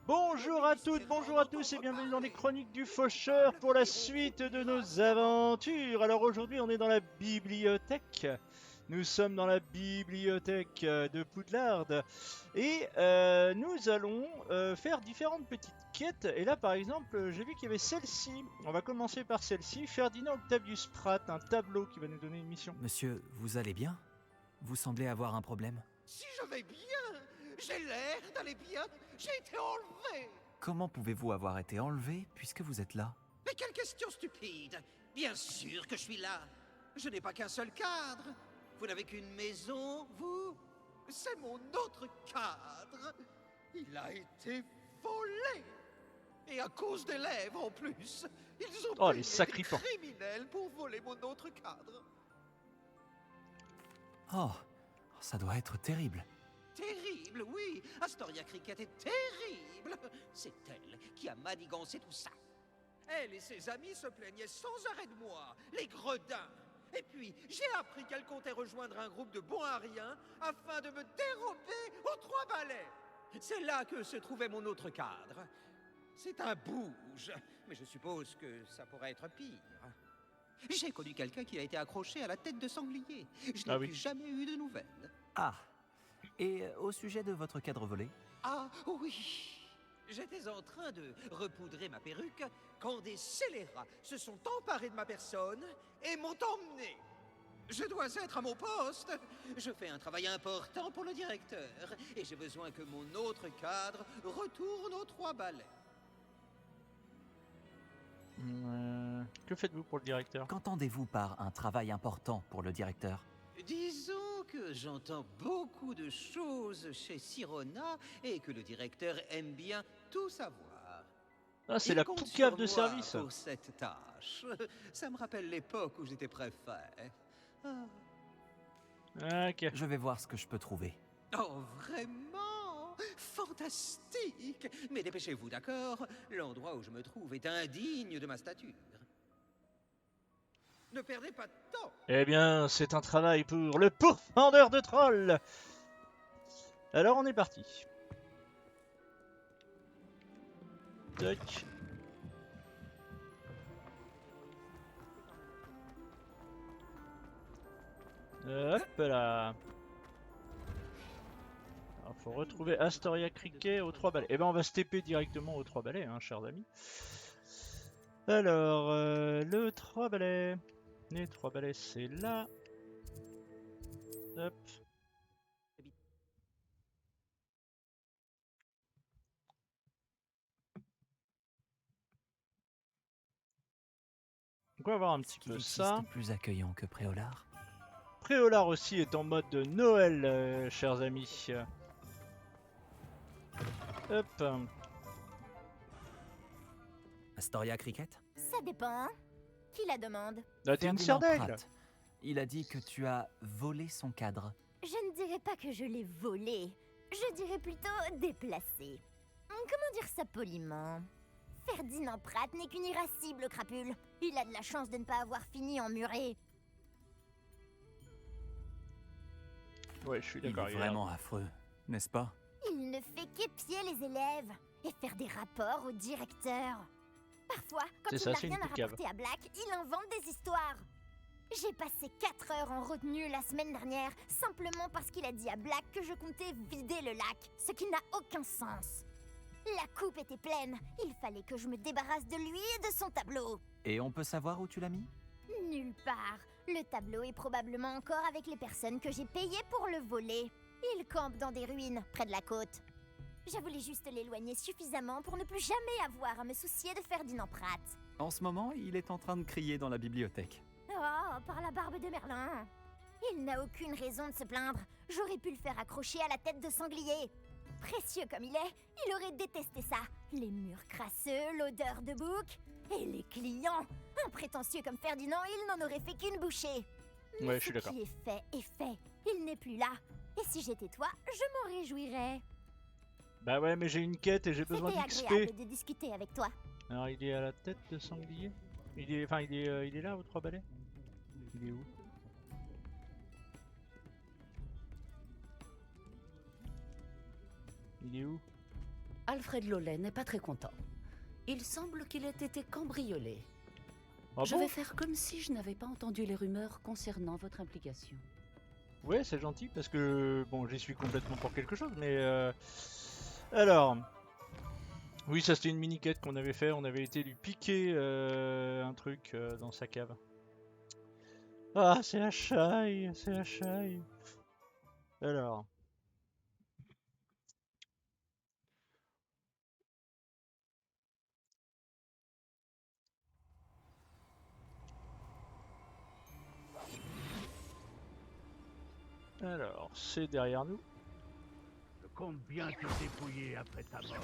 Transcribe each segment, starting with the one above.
Bonjour à toutes, bonjour à tous et bienvenue dans les chroniques du Faucheur pour la suite de nos aventures. Alors aujourd'hui on est dans la bibliothèque. Nous sommes dans la bibliothèque de Poudlard et nous allons faire différentes petites quêtes. Et là par exemple j'ai vu qu'il y avait celle-ci. On va commencer par celle-ci. Ferdinand Octavius Pratt, un tableau qui va nous donner une mission. Monsieur, vous allez bien? Vous semblez avoir un problème. Si je vais bien, j'ai l'air d'aller bien, j'ai été enlevé. Comment pouvez-vous avoir été enlevé puisque vous êtes là? Mais quelle question stupide. Bien sûr que je suis là. Je n'ai pas qu'un seul cadre. Vous n'avez qu'une maison, vous? C'est mon autre cadre. Il a été volé. Et à cause des lèvres en plus. Ils ont Oh, les payé sacripants. des criminels pour voler mon autre cadre. Oh, ça doit être terrible. Terrible, oui. Astoria Cricket est terrible. C'est elle qui a manigancé tout ça. Elle et ses amis se plaignaient sans arrêt de moi, les gredins. Et puis, j'ai appris qu'elle comptait rejoindre un groupe de bons à rien afin de me dérober aux 3 balais. C'est là que se trouvait mon autre cadre. C'est un bouge, mais je suppose que ça pourrait être pire. J'ai connu quelqu'un qui a été accroché à la tête de sanglier. Je n'ai plus jamais eu de nouvelles. Ah, et au sujet de votre cadre volé? Ah oui. J'étais en train de repoudrer ma perruque quand des scélérats se sont emparés de ma personne et m'ont emmené. Je dois être à mon poste. Je fais un travail important pour le directeur et j'ai besoin que mon autre cadre retourne aux 3 balais. Que faites-vous pour le directeur? Qu'entendez-vous par un travail important pour le directeur? Disons que j'entends beaucoup de choses chez Sirona et que le directeur aime bien tout savoir. Ah, c'est Il la compte poucave sur de moi service. pour cette tâche. Ça me rappelle l'époque où j'étais préfet. Ah, ok. Je vais voir ce que je peux trouver. Oh, vraiment? Fantastique! Mais dépêchez-vous, d'accord? L'endroit où je me trouve est indigne de ma stature. Ne perdez pas de temps. Eh bien, c'est un travail pour le pourfendeur de trolls. Alors, on est parti. Tac. Hop là. Alors, faut retrouver Astoria Cricket aux 3 balais. Eh ben, on va se TP directement aux 3 balais, hein, chers amis. Alors, le 3 balais. Les 3 balais, c'est là. Hop. On va voir un petit Qu'il peu existe ça. plus accueillant que Préolard? Préolard aussi est en mode de Noël, chers amis. Hop. Astoria Cricket? Ça dépend. Qui la demande? Là, t'es une Ferdinand serdaigle. Pratt. Il a dit que tu as volé son cadre. Je ne dirais pas que je l'ai volé. Je dirais plutôt déplacé. Comment dire ça poliment? Ferdinand Pratt n'est qu'une irascible crapule. Il a de la chance de ne pas avoir fini emmuré. Ouais, je suis Il est d'accord. vraiment affreux, n'est-ce pas? Il ne fait qu'épier les élèves et faire des rapports au directeur. Parfois, quand C'est il ça, n'a c'est une rien à poucave. rapporter à Black, il invente des histoires. J'ai passé 4 heures en retenue la semaine dernière, simplement parce qu'il a dit à Black que je comptais vider le lac, ce qui n'a aucun sens. La coupe était pleine, il fallait que je me débarrasse de lui et de son tableau. Et on peut savoir où tu l'as mis? Nulle part. Le tableau est probablement encore avec les personnes que j'ai payées pour le voler. Il campe dans des ruines, près de la côte. Je voulais juste l'éloigner suffisamment pour ne plus jamais avoir à me soucier de Ferdinand Pratt. En ce moment, il est en train de crier dans la bibliothèque. Oh, par la barbe de Merlin. Il n'a aucune raison de se plaindre. J'aurais pu le faire accrocher à la tête de sanglier. Précieux comme il est, il aurait détesté ça. Les murs crasseux, l'odeur de bouc et les clients. Un prétentieux comme Ferdinand, il n'en aurait fait qu'une bouchée. Mais Ouais, je suis ce d'accord. qui est fait est fait. Il n'est plus là. Et si j'étais toi, je m'en réjouirais. Bah ouais, mais j'ai une quête et j'ai besoin C'était d'XP. agréable de discuter avec toi. Alors, il est à la tête de sanglier. Il est, enfin, il est là aux 3 balais. Il est où? Il est où? Alfred Lollet n'est pas très content. Il semble qu'il ait été cambriolé. Ah Je bon? vais faire comme si je n'avais pas entendu les rumeurs concernant votre implication. Ouais, c'est gentil parce que bon, j'y suis complètement pour quelque chose, mais alors, oui, ça c'était une mini quête qu'on avait fait. On avait été lui piquer un truc dans sa cave. Ah, c'est la chaille, c'est la chaille. Alors, c'est derrière nous. Je compte bien te dépouiller après ta mort.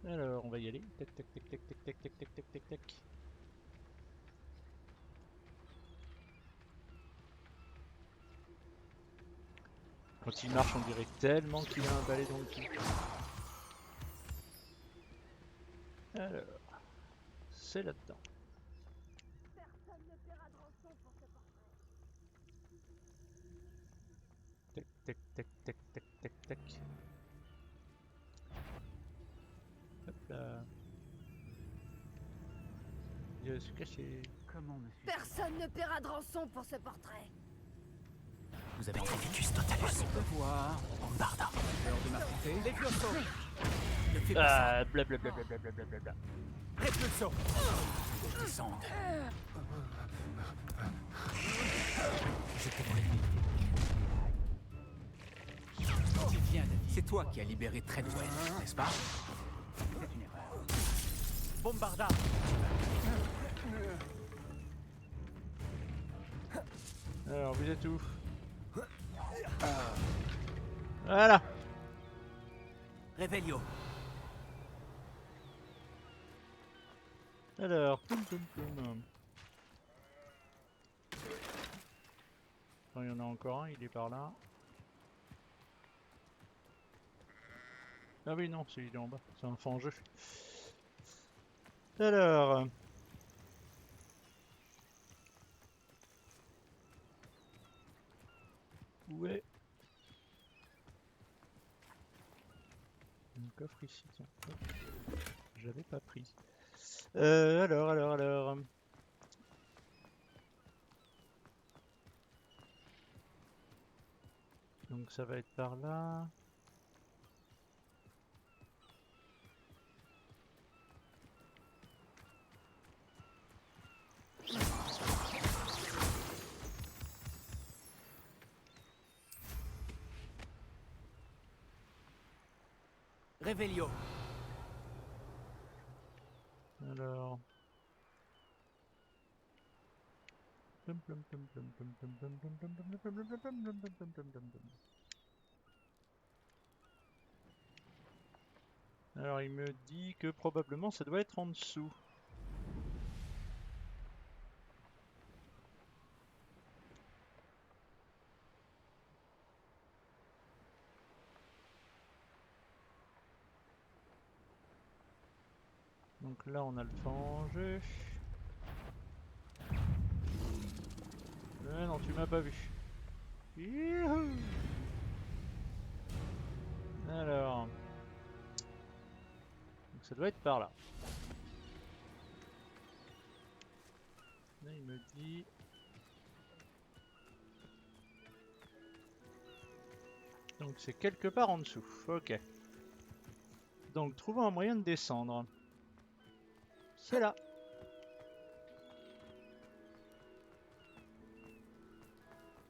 Alors, on va y aller. Tac, tac, tac, tac, tac, tac, tac, tac, tac, tac, tac. Quand il marche, on dirait tellement qu'il a un balai dans le cul. Alors, c'est là-dedans. Tac, tac, tac, tac, tac, tac, tac. Hop là. Je suis caché. Comment me suis Personne ne paiera de rançon pour ce portrait. Vous avez Trevicus Totalus. On peut voir. Bombarda. L'heure de m'affronter. Levioso. Ne fais pas ça. Ah, blablabla. Bla. Repulso. Descende. Je t'ai prévenu. C'est toi qui as libéré Treadwell, n'est-ce pas? C'est une erreur. Bombarda. Alors, vous êtes où? Voilà. Revelio. Alors, poum, poum, poum. Attends, il y en a encore un, il est par là. Ah oui, non, c'est il est en bas, c'est un fangeux. Alors... Où est... Un coffre ici, tiens. Hop. J'avais pas pris. Alors... Donc ça va être par là. Revelio. Alors... Alors il me dit que probablement ça doit être en dessous. Donc là on a le fangeux. Non, tu m'as pas vu. Youhou. Alors... Donc ça doit être par là. Là il me dit... Donc c'est quelque part en dessous. Ok. Donc trouvons un moyen de descendre. C'est là.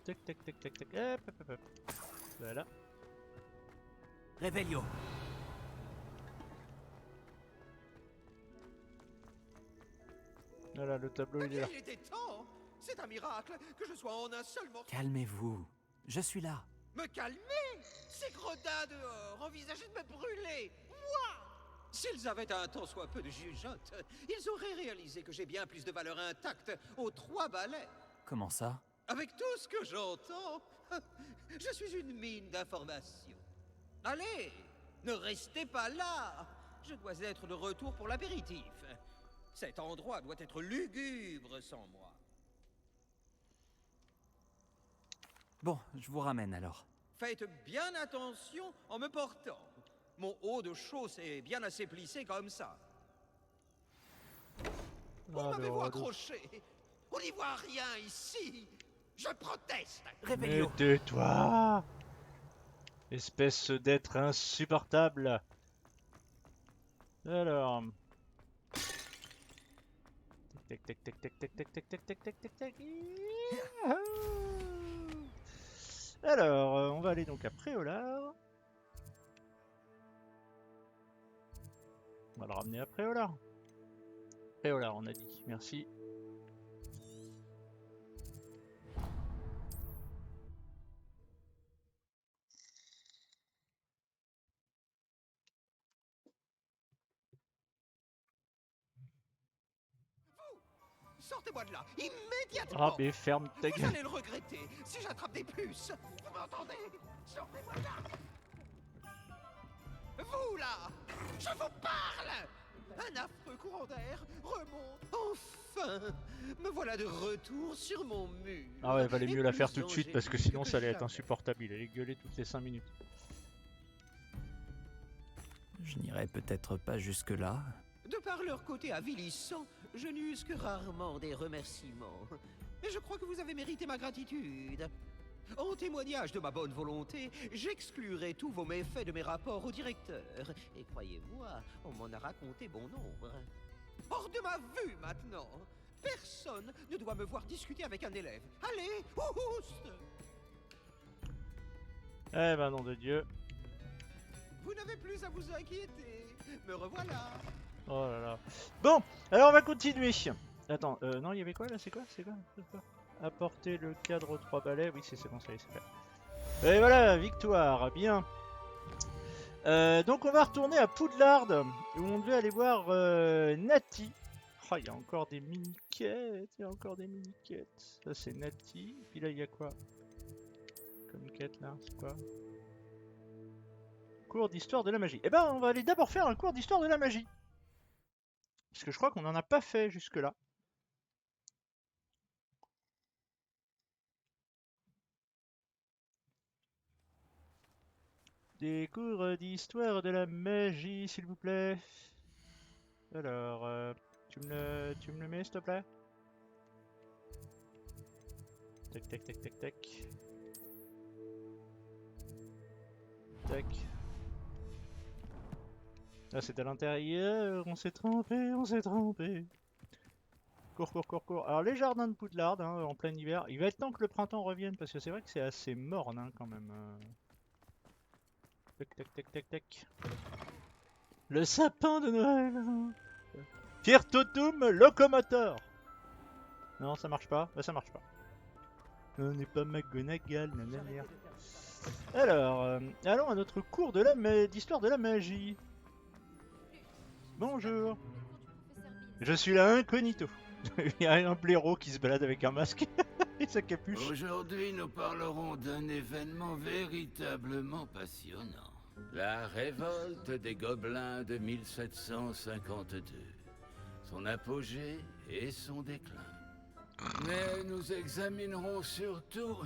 Tac tac tac tac tac. Hop, hop, hop, hop. Voilà. Revelio. Voilà, le tableau il est là. Il était temps. C'est un miracle que je sois en un seul morceau. Calmez-vous. Je suis là. Me calmer? Ces gredins dehors envisageaient de me brûler. Moi! S'ils avaient un tant soit peu de jugeote, ils auraient réalisé que j'ai bien plus de valeur intacte aux 3 balais. Comment ça? Avec tout ce que j'entends, je suis une mine d'informations. Allez, ne restez pas là. Je dois être de retour pour l'apéritif. Cet endroit doit être lugubre sans moi. Bon, je vous ramène alors. Faites bien attention en me portant. Mon haut de chausse est bien assez plissé comme ça. Où m'avez-vous accroché? On n'y voit rien ici. Je proteste. Mais tais-toi, espèce d'être insupportable. Alors... Tac tac tac tac tac tac tac tac tac tac tac tac. Alors, on va aller donc à Préolard. On va le ramener à Préolard. Préolard, on a dit. Merci. Sortez-moi de là, immédiatement. Ah, mais ferme ta Vous gueule. allez le regretter si j'attrape des puces. Vous m'entendez? Sortez-moi de là. Vous là, je vous parle. Un affreux courant d'air remonte. Enfin, me voilà de retour sur mon mur. Ah ouais, valait Et mieux la plus faire tout de suite parce que angélique sinon ça allait être jamais. insupportable. Il allait gueuler toutes les 5 minutes. Je n'irai peut-être pas jusque-là. De par leur côté avilissant, je n'use que rarement des remerciements. Mais je crois que vous avez mérité ma gratitude. En témoignage de ma bonne volonté, j'exclurai tous vos méfaits de mes rapports au directeur. Et croyez-moi, on m'en a raconté bon nombre. Hors de ma vue maintenant. Personne ne doit me voir discuter avec un élève. Allez, ouste! Eh ben nom de Dieu. Vous n'avez plus à vous inquiéter. Me revoilà. Oh là là. Bon, alors on va continuer. Attends, non, il y avait quoi là? C'est quoi? Apporter le cadre aux 3 balais. Oui, c'est bon, ça y est, c'est fait. Et voilà, victoire. Bien. Donc on va retourner à Poudlard où on devait aller voir Nati. Oh, il y a encore des mini-quêtes. Ça c'est Nati. Et puis là, il y a quoi comme quête là? C'est quoi? Cours d'histoire de la magie. Eh ben, on va aller d'abord faire un cours d'histoire de la magie. Parce que je crois qu'on n'en a pas fait jusque-là. Des cours d'histoire de la magie, s'il vous plaît. Alors, tu me le mets, s'il te plaît? Tac, tac, tac, tac, tac. Tac. Là, c'est à l'intérieur. On s'est trompé, Cours. Alors, les jardins de Poudlard, hein, en plein hiver. Il va être temps que le printemps revienne, parce que c'est vrai que c'est assez morne, hein, quand même. Tac, tac, tac, tac, tac. Le sapin de Noël. Firtotum locomotor. Non, ça marche pas. Bah, ça marche pas. On n'est pas McGonagall, nanana. Alors, allons à notre cours de d'histoire de la magie. Bonjour. Je suis là incognito. Il y a un blaireau qui se balade avec un masque et sa capuche. Aujourd'hui, nous parlerons d'un événement véritablement passionnant. La révolte des gobelins de 1752. Son apogée et son déclin. Mais nous examinerons surtout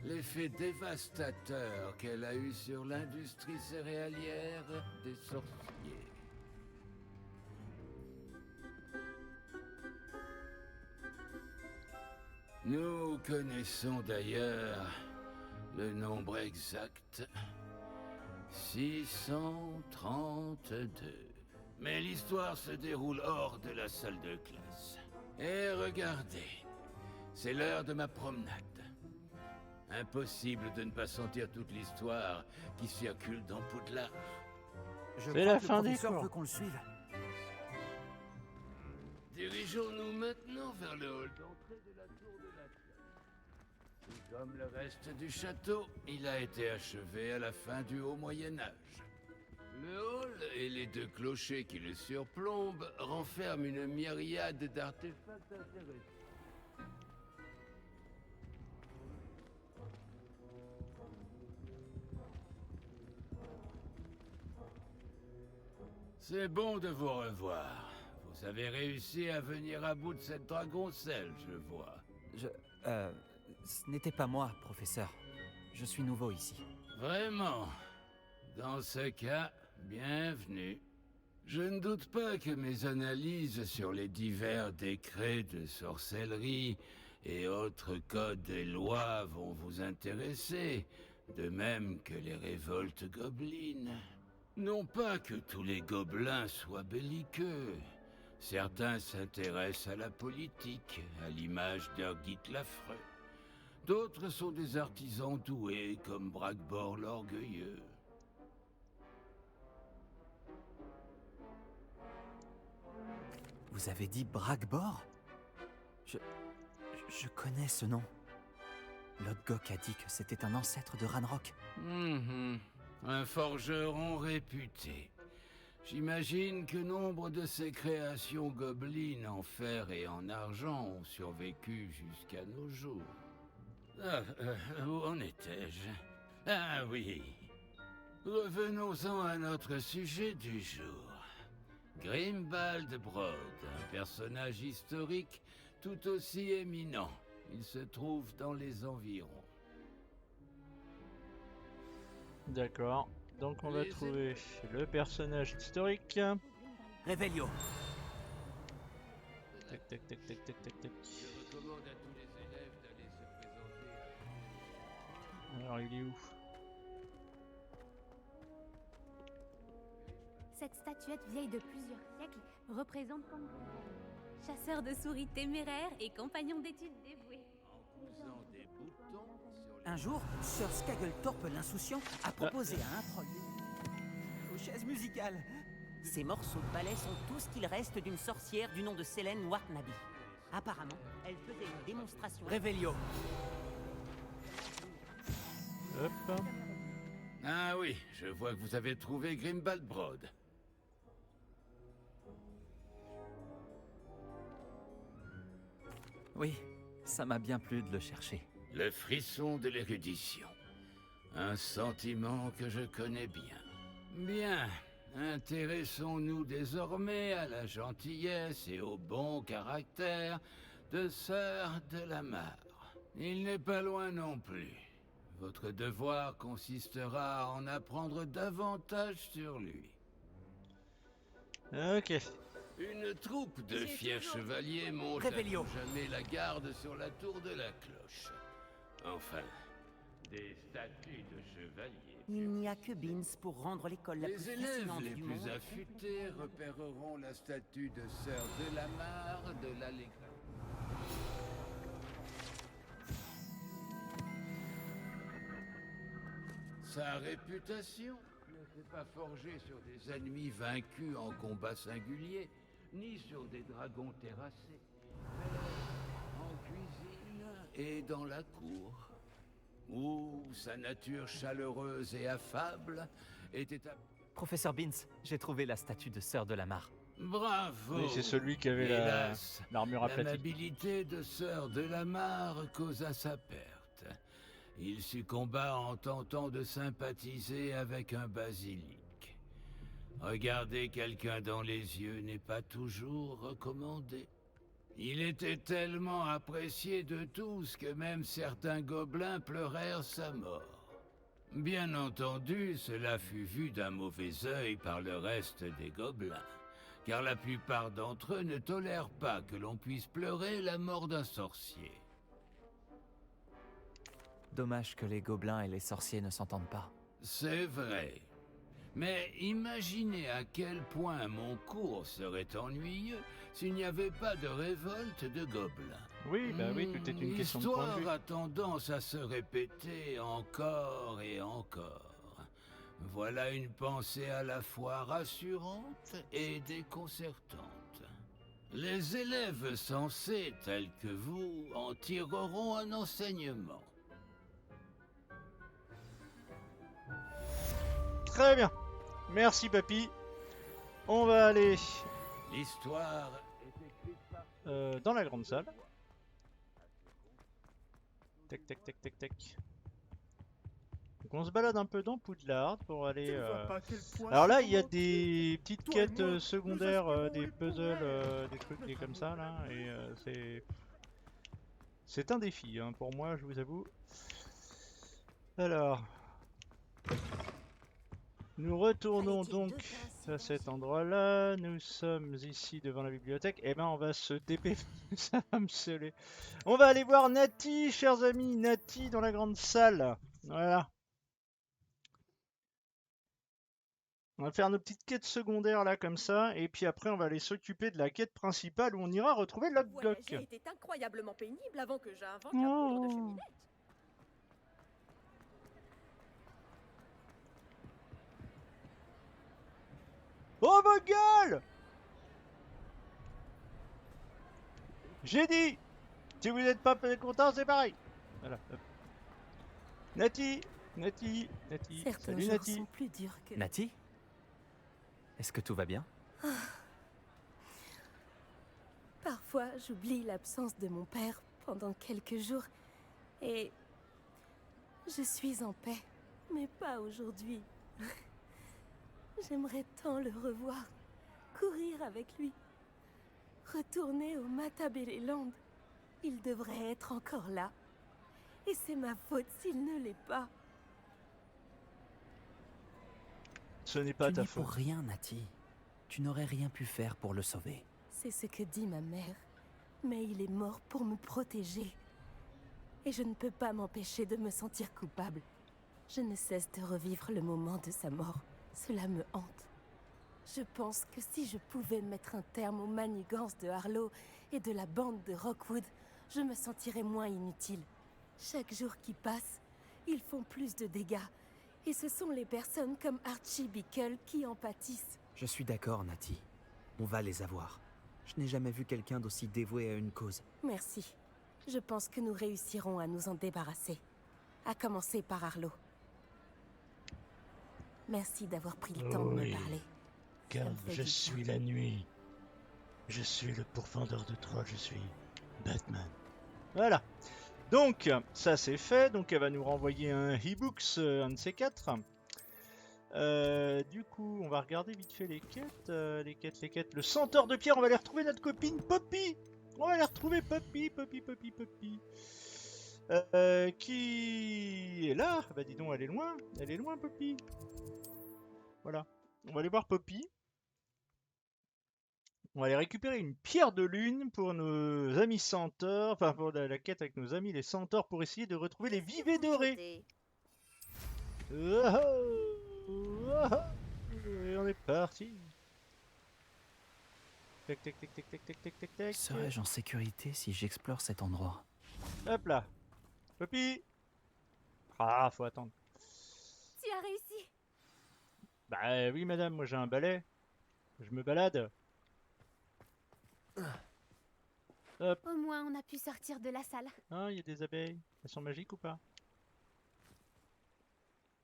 l'effet dévastateur qu'elle a eu sur l'industrie céréalière des sorciers. Nous connaissons d'ailleurs le nombre exact. 632. Mais l'histoire se déroule hors de la salle de classe. Et regardez, c'est l'heure de ma promenade. Impossible de ne pas sentir toute l'histoire qui circule dans Poudlard. C'est la fin des cours. veut qu'on le suive. Dirigeons-nous maintenant vers le hall d'entrée de la tour de la Terre. Tout comme le reste du château, il a été achevé à la fin du Haut Moyen-Âge. Le hall et les 2 clochers qui le surplombent renferment une myriade d'artefacts intéressants. C'est bon de vous revoir. Vous avez réussi à venir à bout de cette dragoncelle, je vois. Ce n'était pas moi, professeur. Je suis nouveau ici. Vraiment? Dans ce cas, bienvenue. Je ne doute pas que mes analyses sur les divers décrets de sorcellerie et autres codes et lois vont vous intéresser, de même que les révoltes gobelines. Non pas que tous les gobelins soient belliqueux. Certains s'intéressent à la politique, à l'image d'Ergit l'affreux. D'autres sont des artisans doués, comme Bragbor l'orgueilleux. Vous avez dit Bragbor? Je connais ce nom. Lodgok a dit que c'était un ancêtre de Ranrock. Un forgeron réputé. J'imagine que nombre de ses créations gobelines en fer et en argent ont survécu jusqu'à nos jours. Où en étais-je? Ah oui. Revenons-en à notre sujet du jour. Grimbald Brod, un personnage historique tout aussi éminent. Il se trouve dans les environs. D'accord. Donc on va trouver le personnage historique. Revelio. Tac tac tac tac tac tac tac. Je recommande à tous les élèves d'aller se présenter. Alors il est où? Cette statuette vieille de plusieurs siècles représente chasseur de souris téméraire et compagnon d'études dévoué. En cousant des boutons sur Un jour, Sir Skaggletorp l'insouciant a proposé à un troll aux chaises musicales. Ces morceaux de ballet sont tout ce qu'il reste d'une sorcière du nom de Selene Watnabe. Apparemment, elle faisait une démonstration. Revelio. Hop. Ah oui, je vois que vous avez trouvé Grimbald Brod. Oui, ça m'a bien plu de le chercher. Le frisson de l'érudition. Un sentiment que je connais bien. Bien, intéressons-nous désormais à la gentillesse et au bon caractère de Sœur de la Mare. Il n'est pas loin non plus. Votre devoir consistera à en apprendre davantage sur lui. Ok. Une troupe de fiers chevaliers monte à Revelio. tout jamais la garde sur la tour de la cloche. Enfin, des statues de chevaliers. Il n'y a que Beans pour rendre l'école la Les plus élèves fascinante les du plus monde. affûtés repéreront la statue de Sœur de la Mare de l'Allégre. Sa réputation ne s'est pas forgée sur des ennemis vaincus en combat singulier, ni sur des dragons terrassés, mais en cuisine et dans la cour, où sa nature chaleureuse et affable était à... Professeur Beans, j'ai trouvé la statue de Sœur de la Mare. Bravo! Oui, c'est celui qui avait Hélas, l'armure aplatie. l'amabilité de Sœur de la Mare causa sa perte. Il succomba en tentant de sympathiser avec un basilic. Regarder quelqu'un dans les yeux n'est pas toujours recommandé. Il était tellement apprécié de tous que même certains gobelins pleurèrent sa mort. Bien entendu, cela fut vu d'un mauvais œil par le reste des gobelins, car la plupart d'entre eux ne tolèrent pas que l'on puisse pleurer la mort d'un sorcier. Dommage que les gobelins et les sorciers ne s'entendent pas. C'est vrai. Mais imaginez à quel point mon cours serait ennuyeux s'il n'y avait pas de révolte de gobelins. Oui, bah oui, tout est une question de point de vue. L'histoire a tendance à se répéter encore et encore. Voilà une pensée à la fois rassurante et déconcertante. Les élèves sensés tels que vous en tireront un enseignement. Très bien. Merci papy. On va aller L'histoire est écrite par... dans la grande salle. Tac tac tac tac tac. Donc on se balade un peu dans Poudlard pour aller... Alors là il y a des petites quêtes secondaires, des puzzles, des trucs des comme ça là. Et c'est un défi hein, pour moi je vous avoue. Alors, nous retournons donc à cet endroit-là. Nous sommes ici devant la bibliothèque. Eh ben, on va se TP. Ça va me sceller. On va aller voir Nati, chers amis. Nati dans la grande salle. Voilà. On va faire nos petites quêtes secondaires là, comme ça. Et puis après, on va aller s'occuper de la quête principale où on ira retrouver Locke. Voyager était incroyablement pénible avant que j'invente la poudre de cheminette. Oh ma gueule! J'ai dit! Si vous n'êtes pas content, c'est pareil! Voilà. Hop. Nati! Nati! Nati! Certains Salut jours Nati! sont plus durs que... Nati? Est-ce que tout va bien? Parfois, j'oublie l'absence de mon père pendant quelques jours et je suis en paix, mais pas aujourd'hui. J'aimerais tant le revoir, courir avec lui, retourner au Matabeleland. Il devrait être encore là. Et c'est ma faute s'il ne l'est pas. Ce n'est pas Tu ta n'y es faute. pour rien, Nati. Tu n'aurais rien pu faire pour le sauver. C'est ce que dit ma mère. Mais il est mort pour me protéger. Et je ne peux pas m'empêcher de me sentir coupable. Je ne cesse de revivre le moment de sa mort. Cela me hante. Je pense que si je pouvais mettre un terme aux manigances de Harlow et de la bande de Rockwood, je me sentirais moins inutile. Chaque jour qui passe, ils font plus de dégâts. Et ce sont les personnes comme Archie Bickle qui en pâtissent. Je suis d'accord, Nati. On va les avoir. Je n'ai jamais vu quelqu'un d'aussi dévoué à une cause. Merci. Je pense que nous réussirons à nous en débarrasser. À commencer par Harlow. Merci d'avoir pris le temps de me parler. Car Ça me fait je du suis la nuit. Je suis le pourfendeur de trolls, je suis Batman. Voilà. Donc, ça c'est fait. Donc, elle va nous renvoyer un e-books, un de ces quatre. Du coup, on va regarder vite fait les quêtes. Les quêtes. Le senteur de pierre, on va aller retrouver notre copine Poppy. On va aller retrouver Poppy. Qui est là? Bah dis donc, elle est loin Poppy. Voilà. On va aller voir Poppy. On va aller récupérer une pierre de lune pour nos amis centaures, enfin pour la quête avec nos amis les centaures pour essayer de retrouver les vivets dorés. Et on est parti. Tac tac tac tac tac tac tac tac tac. Serais-je en sécurité si j'explore cet endroit? Hop là. Poppy. Ah, faut attendre. Tu as réussi. Bah oui madame, moi j'ai un balai. Je me balade. Hop. Au moins, on a pu sortir de la salle. Ah, il y a des abeilles. Elles sont magiques ou pas?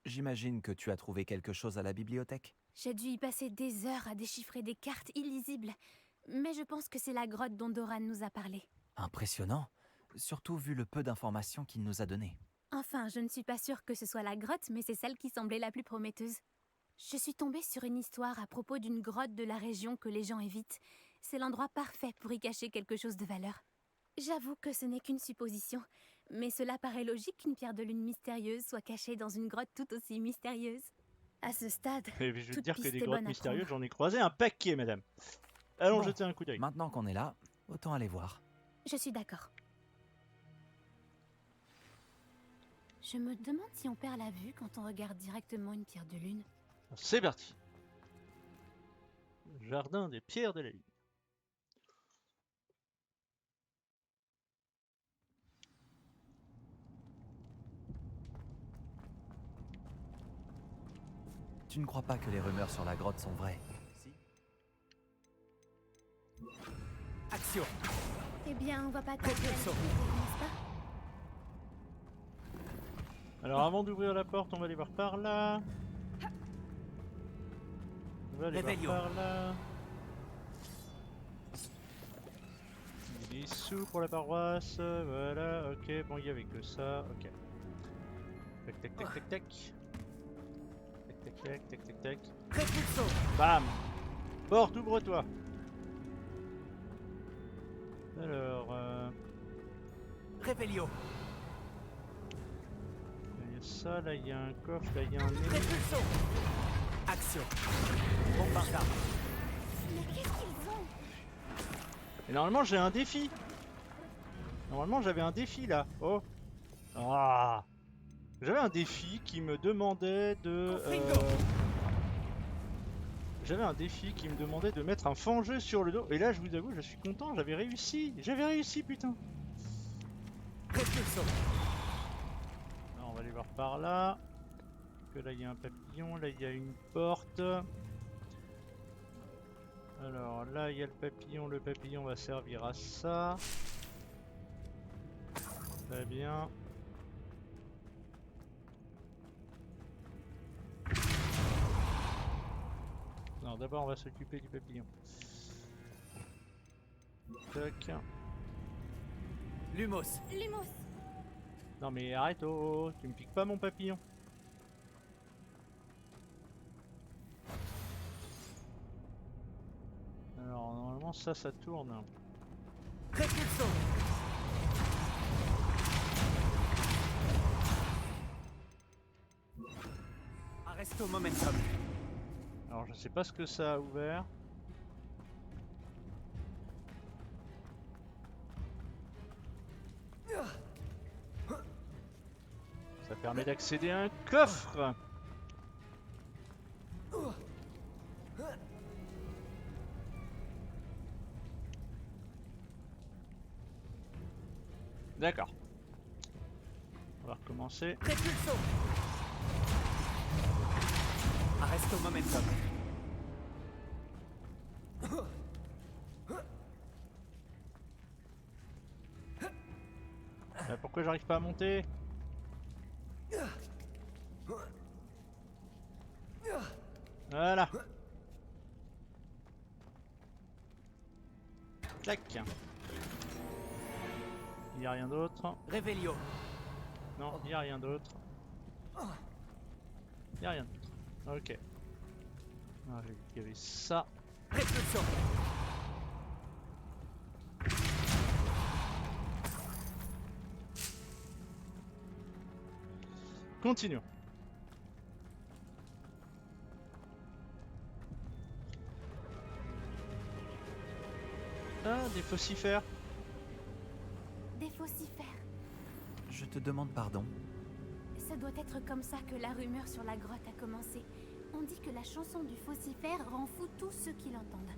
J'imagine que tu as trouvé quelque chose à la bibliothèque. J'ai dû y passer des heures à déchiffrer des cartes illisibles. Mais je pense que c'est la grotte dont Doran nous a parlé. Impressionnant, surtout vu le peu d'informations qu'il nous a données. Enfin, je ne suis pas sûre que ce soit la grotte, mais c'est celle qui semblait la plus prometteuse. Je suis tombée sur une histoire à propos d'une grotte de la région que les gens évitent. C'est l'endroit parfait pour y cacher quelque chose de valeur. J'avoue que ce n'est qu'une supposition, mais cela paraît logique qu'une pierre de lune mystérieuse soit cachée dans une grotte tout aussi mystérieuse. À ce stade, Et je vais te toute dire que piste des est grottes bonne à mystérieuses, prendre. j'en ai croisé un paquet, madame. Allons Bon, jeter un coup d'œil. Maintenant qu'on est là, autant aller voir. Je suis d'accord. Je me demande si on perd la vue quand on regarde directement une pierre de lune. C'est parti. Jardin des pierres de la lune. Tu ne crois pas que les rumeurs sur la grotte sont vraies? Si. Action! Eh bien, on va pas tarder à le trouver, n'est-ce pas? Alors avant d'ouvrir la porte, on va aller voir par là. On va aller Réveillon. voir par là. Des sous pour la paroisse, voilà, ok, bon il y avait que ça, ok. Tac tac tac tac tac. Tac tac tac tac tac tac. Bam! Porte, ouvre-toi! Alors, Réveillon! il y a ça. Là il y a un coffre, là il y a un ennemi. Répulsion. Action. Bombarda. Mais qu'est-ce qu'ils ont? Et normalement j'ai un défi. Normalement j'avais un défi là. Oh. Ah. J'avais un défi qui me demandait de... J'avais un défi qui me demandait de mettre un fangeux sur le dos. Et là je vous avoue je suis content, j'avais réussi. J'avais réussi putain. Répulsion. Alors, on va aller voir par là. Que là il y a un papillon, là il y a une porte. Alors là il y a le papillon va servir à ça. Très bien. Non, d'abord on va s'occuper du papillon. Tac. Lumos. Lumos. Non mais arrête, oh, tu me piques pas mon papillon. Alors normalement ça tourne. Répulsion. Arresto momentum. Alors je sais pas ce que ça a ouvert. Ça permet d'accéder à un coffre. D'accord. On va recommencer. Répulsion. Arresto momentum. Pourquoi j'arrive pas à monter? Voilà. Clac. Il n'y a rien d'autre. Réveillon. Non, il n'y a rien d'autre. Il n'y a rien d'autre. Ok. Ah, j'ai vu qu'il y avait ça. Répulsion. Continuons. Ah, des faucifères. Des faucifères. Je te demande pardon. Ça doit être comme ça que la rumeur sur la grotte a commencé. On dit que la chanson du faucifère rend fou tous ceux qui l'entendent.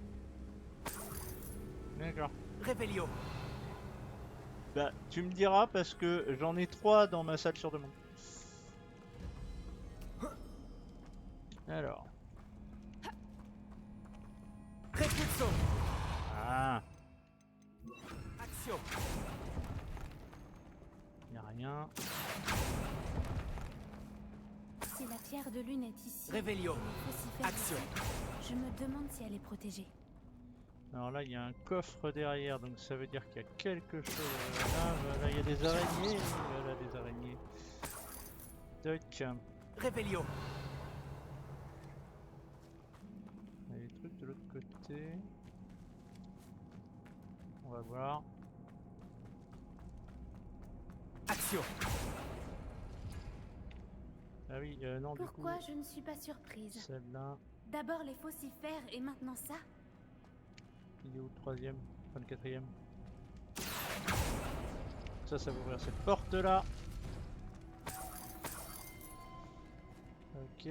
D'accord. Réveillon. Bah, tu me diras parce que j'en ai 3 dans ma salle sur demande. Alors. Répulsion. Ah, Action. y a rien. Si la pierre de lune est ici, Réveillon. les faucifères Action. ici, je me demande si elle est protégée. Alors là, il y a un coffre derrière, donc ça veut dire qu'il y a quelque chose. Là, voilà, il y a des araignées. Voilà, des araignées. Toc. Réveillon. Il y a des trucs de l'autre côté. On va voir. Action. Ah oui, non, du coup, Pourquoi je ne suis pas surprise? celle-là, D'abord les faucifères et maintenant ça? il est où le troisième? Enfin, le quatrième. Ça va ouvrir cette porte-là. Ok.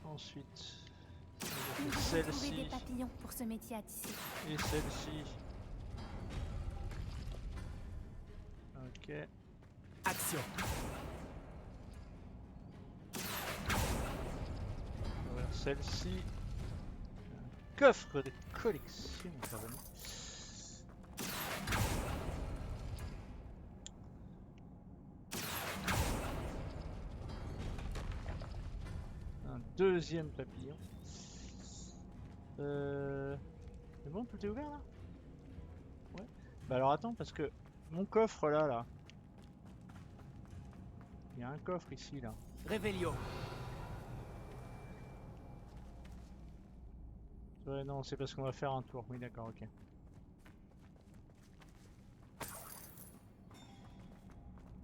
Ensuite, Nous devons trouver des celle-ci papillons pour ce métier à tisser. et celle-ci. Ok. Action. On va ouvrir celle-ci. Un coffre de collection, carrément. Un deuxième papillon. C'est bon, tout est ouvert là? Ouais. Bah alors attends, parce que mon coffre là. Il y a un coffre ici là. Réveillon. Ouais, non, c'est parce qu'on va faire un tour. Oui, d'accord, ok.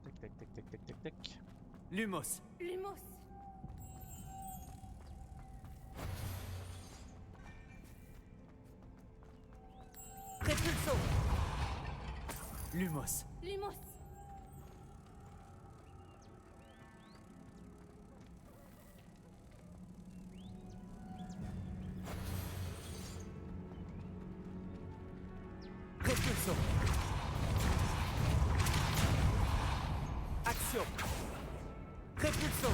Tac, tac, tac, tac, tac, tac, tac. Lumos. Lumos. Repulso. Lumos. Lumos. Repulso. Action. Repulso.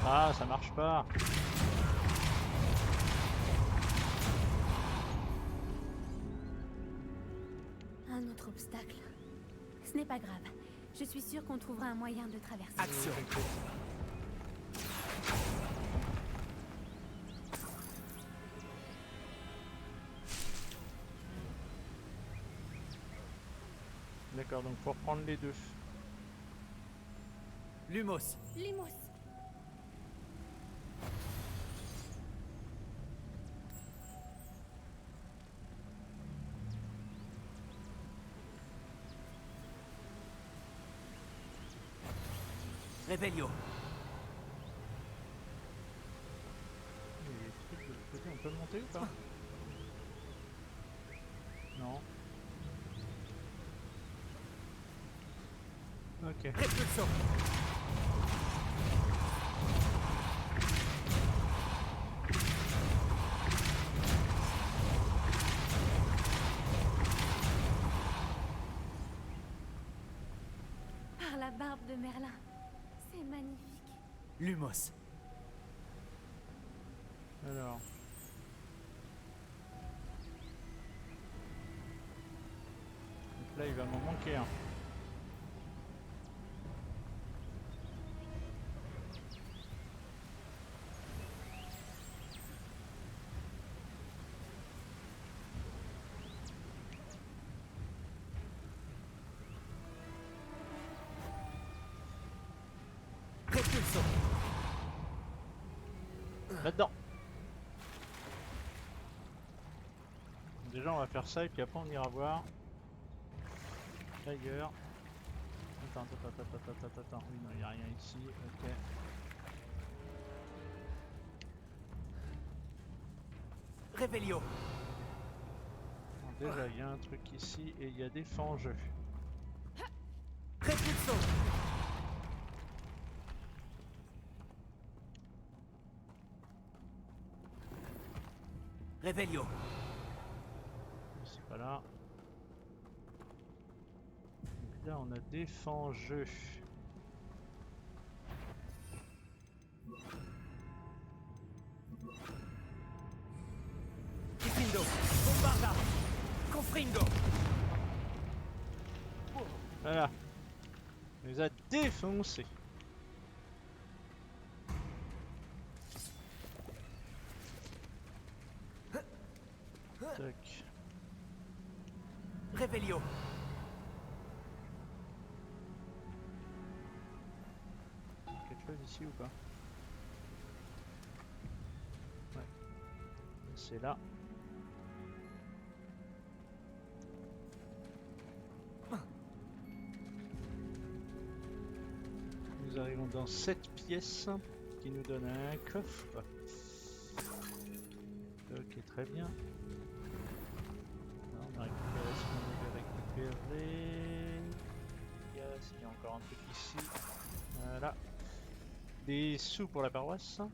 Ah, ça marche pas. Un autre obstacle. Ce n'est pas grave. Je suis sûre qu'on trouvera un moyen de traverser. Action. D'accord, donc pour prendre les deux. Lumos. Lumos. Revelio. Les trucs de l'autre côté, on peut le monter ou pas? Non. Ok. Repulso. Par la barbe de Merlin. C'est magnifique. Lumos. Alors. Donc là, il va m'en manquer un. Repulso. Là-dedans. Déjà, on va faire ça et puis après, on ira voir ailleurs. Attends. Oui, non, il n'y a rien ici. Ok. Revelio. Bon, déjà, il y a un truc ici et il y a des fangeux. Repulso. Revelio. C'est pas là. Donc là, on a des fangeux. Kifindo. Bombarda. Confringo. Voilà. On les a défoncés. Tac. Revelio. Quelque chose ici ou pas? Ouais. C'est là. Nous arrivons dans cette pièce qui nous donne un coffre. Ok, très bien. Là, on a récupéré ce qu'on devait récupérer. Il y a encore un truc ici. Voilà. Des sous pour la paroisse. Hop.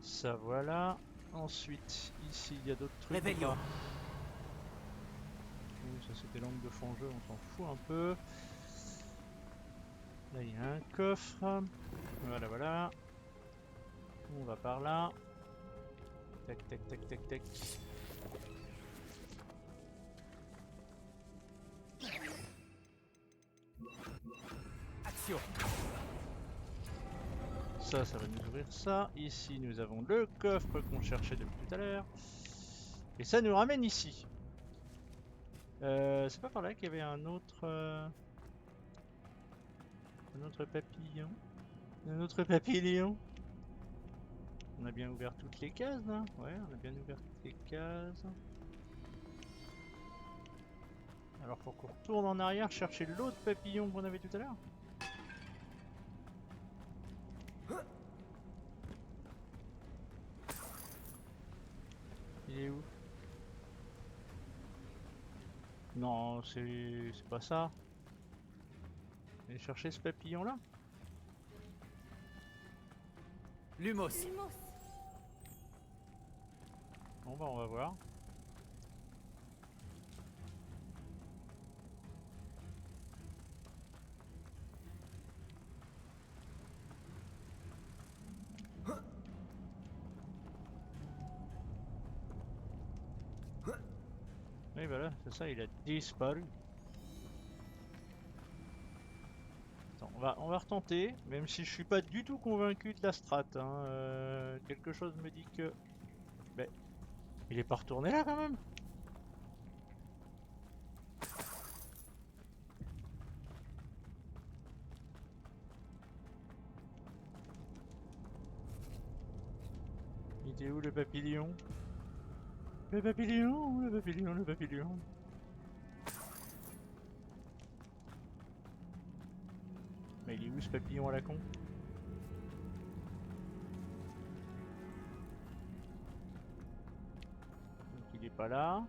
Ça voilà. Ensuite, ici il y a d'autres trucs. Revelio. Ça c'était l'angle de fond jeu, on s'en fout un peu. Là il y a un coffre. Voilà. On va par là. Tac. Action. Ça va nous ouvrir ça. Ici nous avons le coffre qu'on cherchait depuis tout à l'heure. Et ça nous ramène ici. C'est pas par là qu'il y avait un autre papillon. Un autre papillon. On a bien ouvert toutes les cases là. Ouais, on a bien ouvert toutes les cases. Alors faut qu'on retourne en arrière chercher l'autre papillon qu'on avait tout à l'heure. Il est où? Non, c'est pas ça. Aller chercher ce papillon là. Lumos. Bon bah on va voir. Oui voilà, c'est ça, il a disparu. Attends, on va retenter, même si je suis pas du tout convaincu de la strat. Hein. Quelque chose me dit que... Ben, il est pas retourné là quand même. Il était où le papillon? Le papillon, le papillon, le papillon. Mais il est où ce papillon à la con? Donc il est pas là.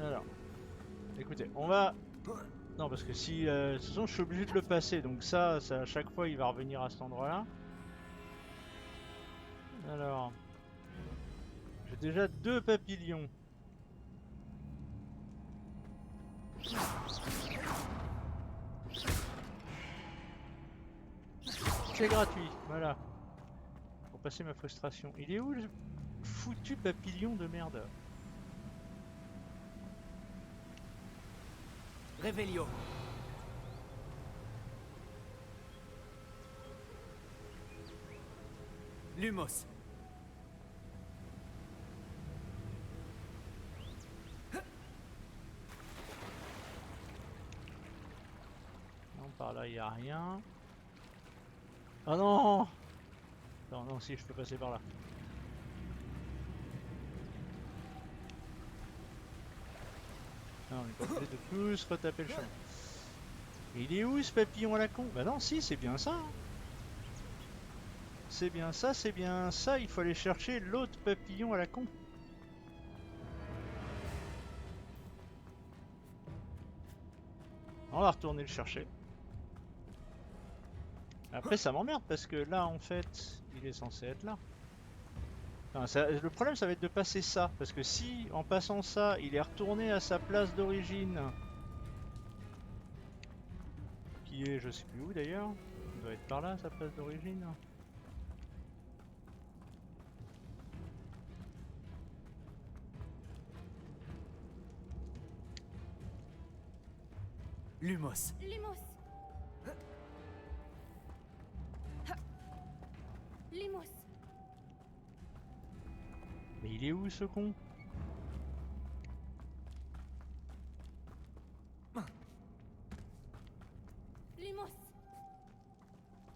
Alors, écoutez, on va... Non, parce que si... de toute façon, je suis obligé de le passer, donc ça, à chaque fois, il va revenir à cet endroit-là. Alors... J'ai déjà 2 papillons. C'est gratuit, voilà. Pour passer ma frustration. Il est où le foutu papillon de merde? Revelio. Lumos. Non, par là, il n'y a rien. Oh non! Non, non, si, je peux passer par là. Non, on est pas obligé de tous retaper le chemin. Il est où ce papillon à la con? Bah non, si, c'est bien ça. Hein. C'est bien ça, c'est bien ça. Il faut aller chercher l'autre papillon à la con. On va retourner le chercher. Après, ça m'emmerde parce que là, en fait, il est censé être là. Enfin, le problème, ça va être de passer ça. Parce que si, en passant ça, il est retourné à sa place d'origine, qui est, je sais plus où d'ailleurs, il doit être par là, sa place d'origine. Lumos. Lumos. Lumos. Mais il est où ce con? Lumos.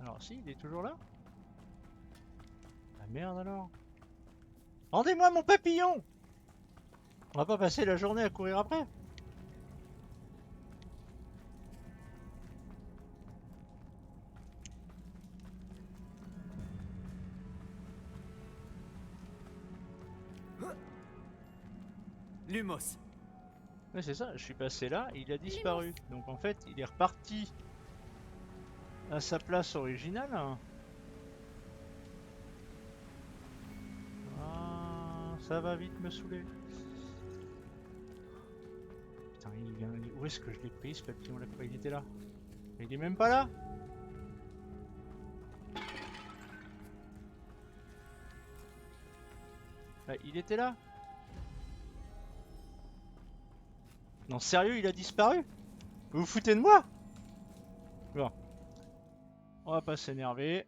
Alors si, il est toujours là? Ah merde alors. Rendez-moi mon papillon! On va pas passer la journée à courir après. Lumos. Ouais, c'est ça, je suis passé là, il a disparu. Donc en fait, il est reparti à sa place originale. Ah, ça va vite me saouler. Putain, il vient... Où est-ce que je l'ai pris ce papillon là? Il était là. Mais il est même pas là. Ah, il était là. Non, sérieux, il a disparu? Vous vous foutez de moi? Bon. On va pas s'énerver.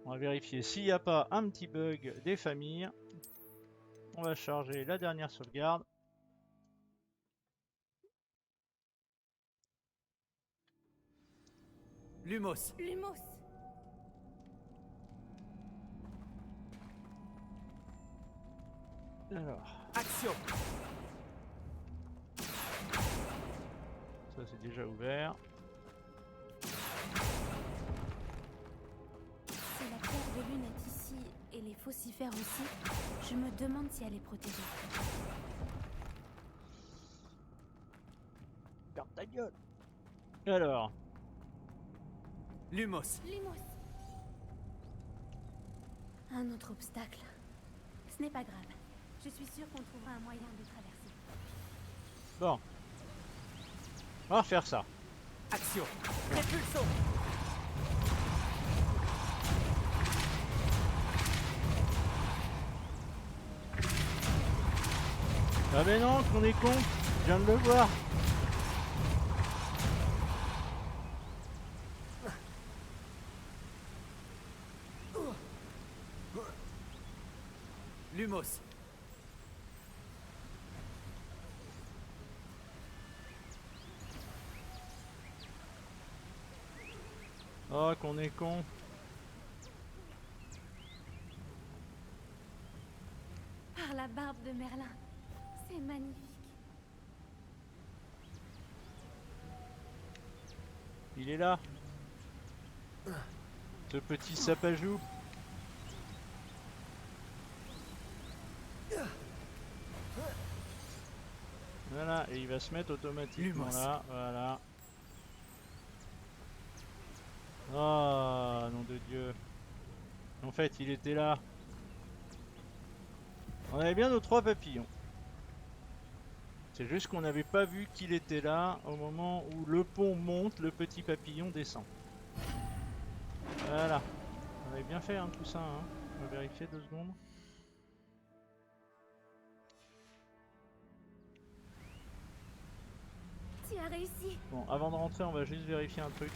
On va vérifier s'il n'y a pas un petit bug des familles. On va charger la dernière sauvegarde. Lumos. Lumos. Alors, Action. ça c'est déjà ouvert. Si la terre de lune est ici et les faucifères aussi, je me demande si elle est protégée. Garde ta gueule. Alors, Lumos. Lumos. Un autre obstacle. Ce n'est pas grave. Je suis sûre qu'on trouvera un moyen de traverser. bon. On va refaire ça. Action. Répulsion. Ah mais non, qu'on est con. Je viens de le voir. Lumos. Oh, qu'on est con. Par la barbe de Merlin. C'est magnifique. Il est là. Ce petit sapajou. Voilà, et il va se mettre automatiquement Lumos. là, voilà. Oh, nom de Dieu. En fait, il était là. On avait bien nos 3 papillons. C'est juste qu'on n'avait pas vu qu'il était là au moment où le pont monte, le petit papillon descend. Voilà. On avait bien fait hein, tout ça. Hein. On va vérifier 2 secondes. Tu as réussi. Bon, avant de rentrer, on va juste vérifier un truc.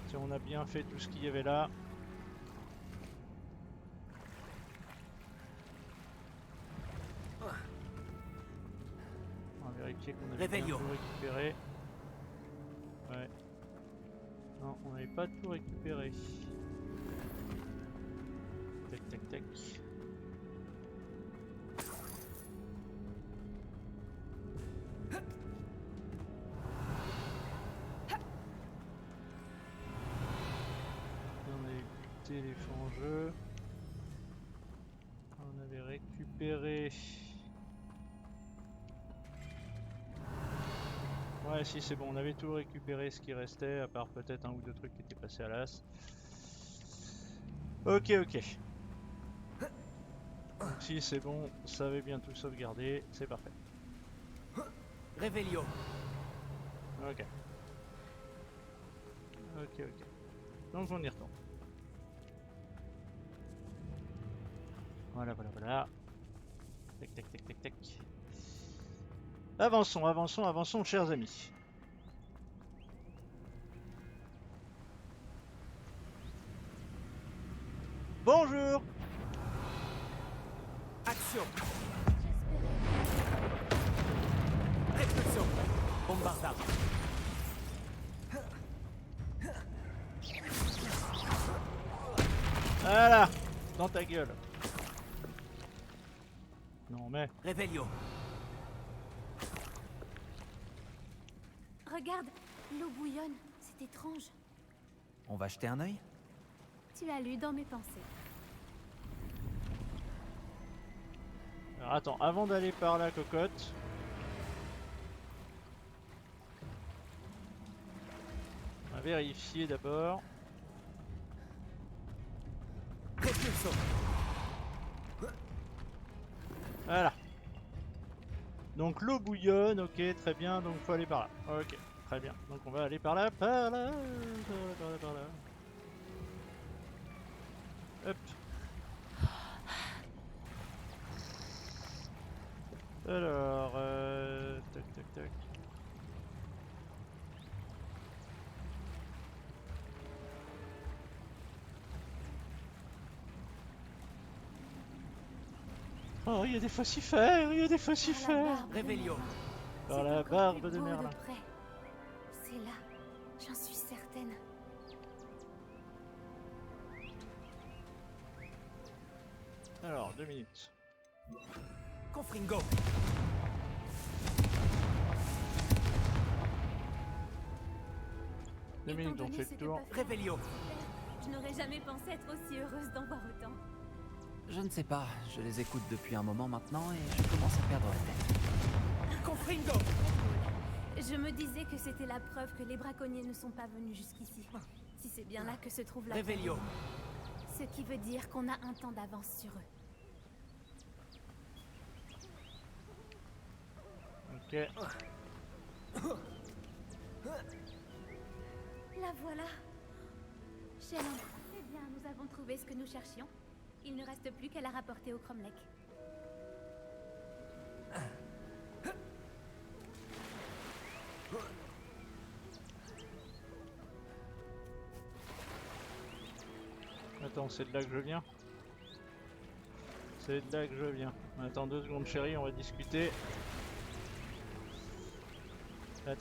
Si on a bien fait tout ce qu'il y avait là. On va vérifier qu'on avait bien Réveillon. tout récupéré. Ouais. Non, on n'avait pas tout récupéré. Tac, tac, tac. On avait buté les fangeux. On avait récupéré. Ouais, si c'est bon, on avait tout récupéré ce qui restait, à part peut-être un ou deux trucs qui étaient passés à l'as. Ok, ok. Donc si c'est bon, ça avait bien tout sauvegardé, c'est parfait. Réveillon. Ok. Ok, ok. Donc on y retourne. Voilà, voilà, voilà. Tac, tac, tac, tac, tac. Avançons, avançons, avançons, chers amis. Bonjour. Action. Répulsion. Bombardard. Voilà. Dans ta gueule. Non mais... Réveillon. Regarde, l'eau bouillonne. C'est étrange. On va jeter un œil? Tu as lu dans mes pensées. Alors attends, avant d'aller par la cocotte... On va vérifier d'abord. Répulsion. Voilà. Donc l'eau bouillonne, ok, très bien, donc faut aller par là. Ok, très bien. Donc on va aller par là, par là, par là, par là. Hop. Alors, tac, tac, tac. Oh, il y a des fossifères, il y a des fossifères. Réveillon. Par la barbe de Merlin. C'est là, j'en suis certaine. Alors, 2 minutes. Confringo. Deux minutes, on fait le tour. Réveillon. Je n'aurais jamais pensé être aussi heureuse d'en voir autant. Je ne sais pas, je les écoute depuis un moment maintenant et je commence à perdre la tête. Confringo. Je me disais que c'était la preuve que les braconniers ne sont pas venus jusqu'ici. Si c'est bien là que se trouve la Réveillon. ce qui veut dire qu'on a un temps d'avance sur eux. Ok. La voilà. Shelland. Eh bien, nous avons trouvé ce que nous cherchions. Il ne reste plus qu'à la rapporter au Cromlech. Attends, c'est de là que je viens. C'est de là que je viens. Attends 2 secondes chérie, on va discuter. Ta.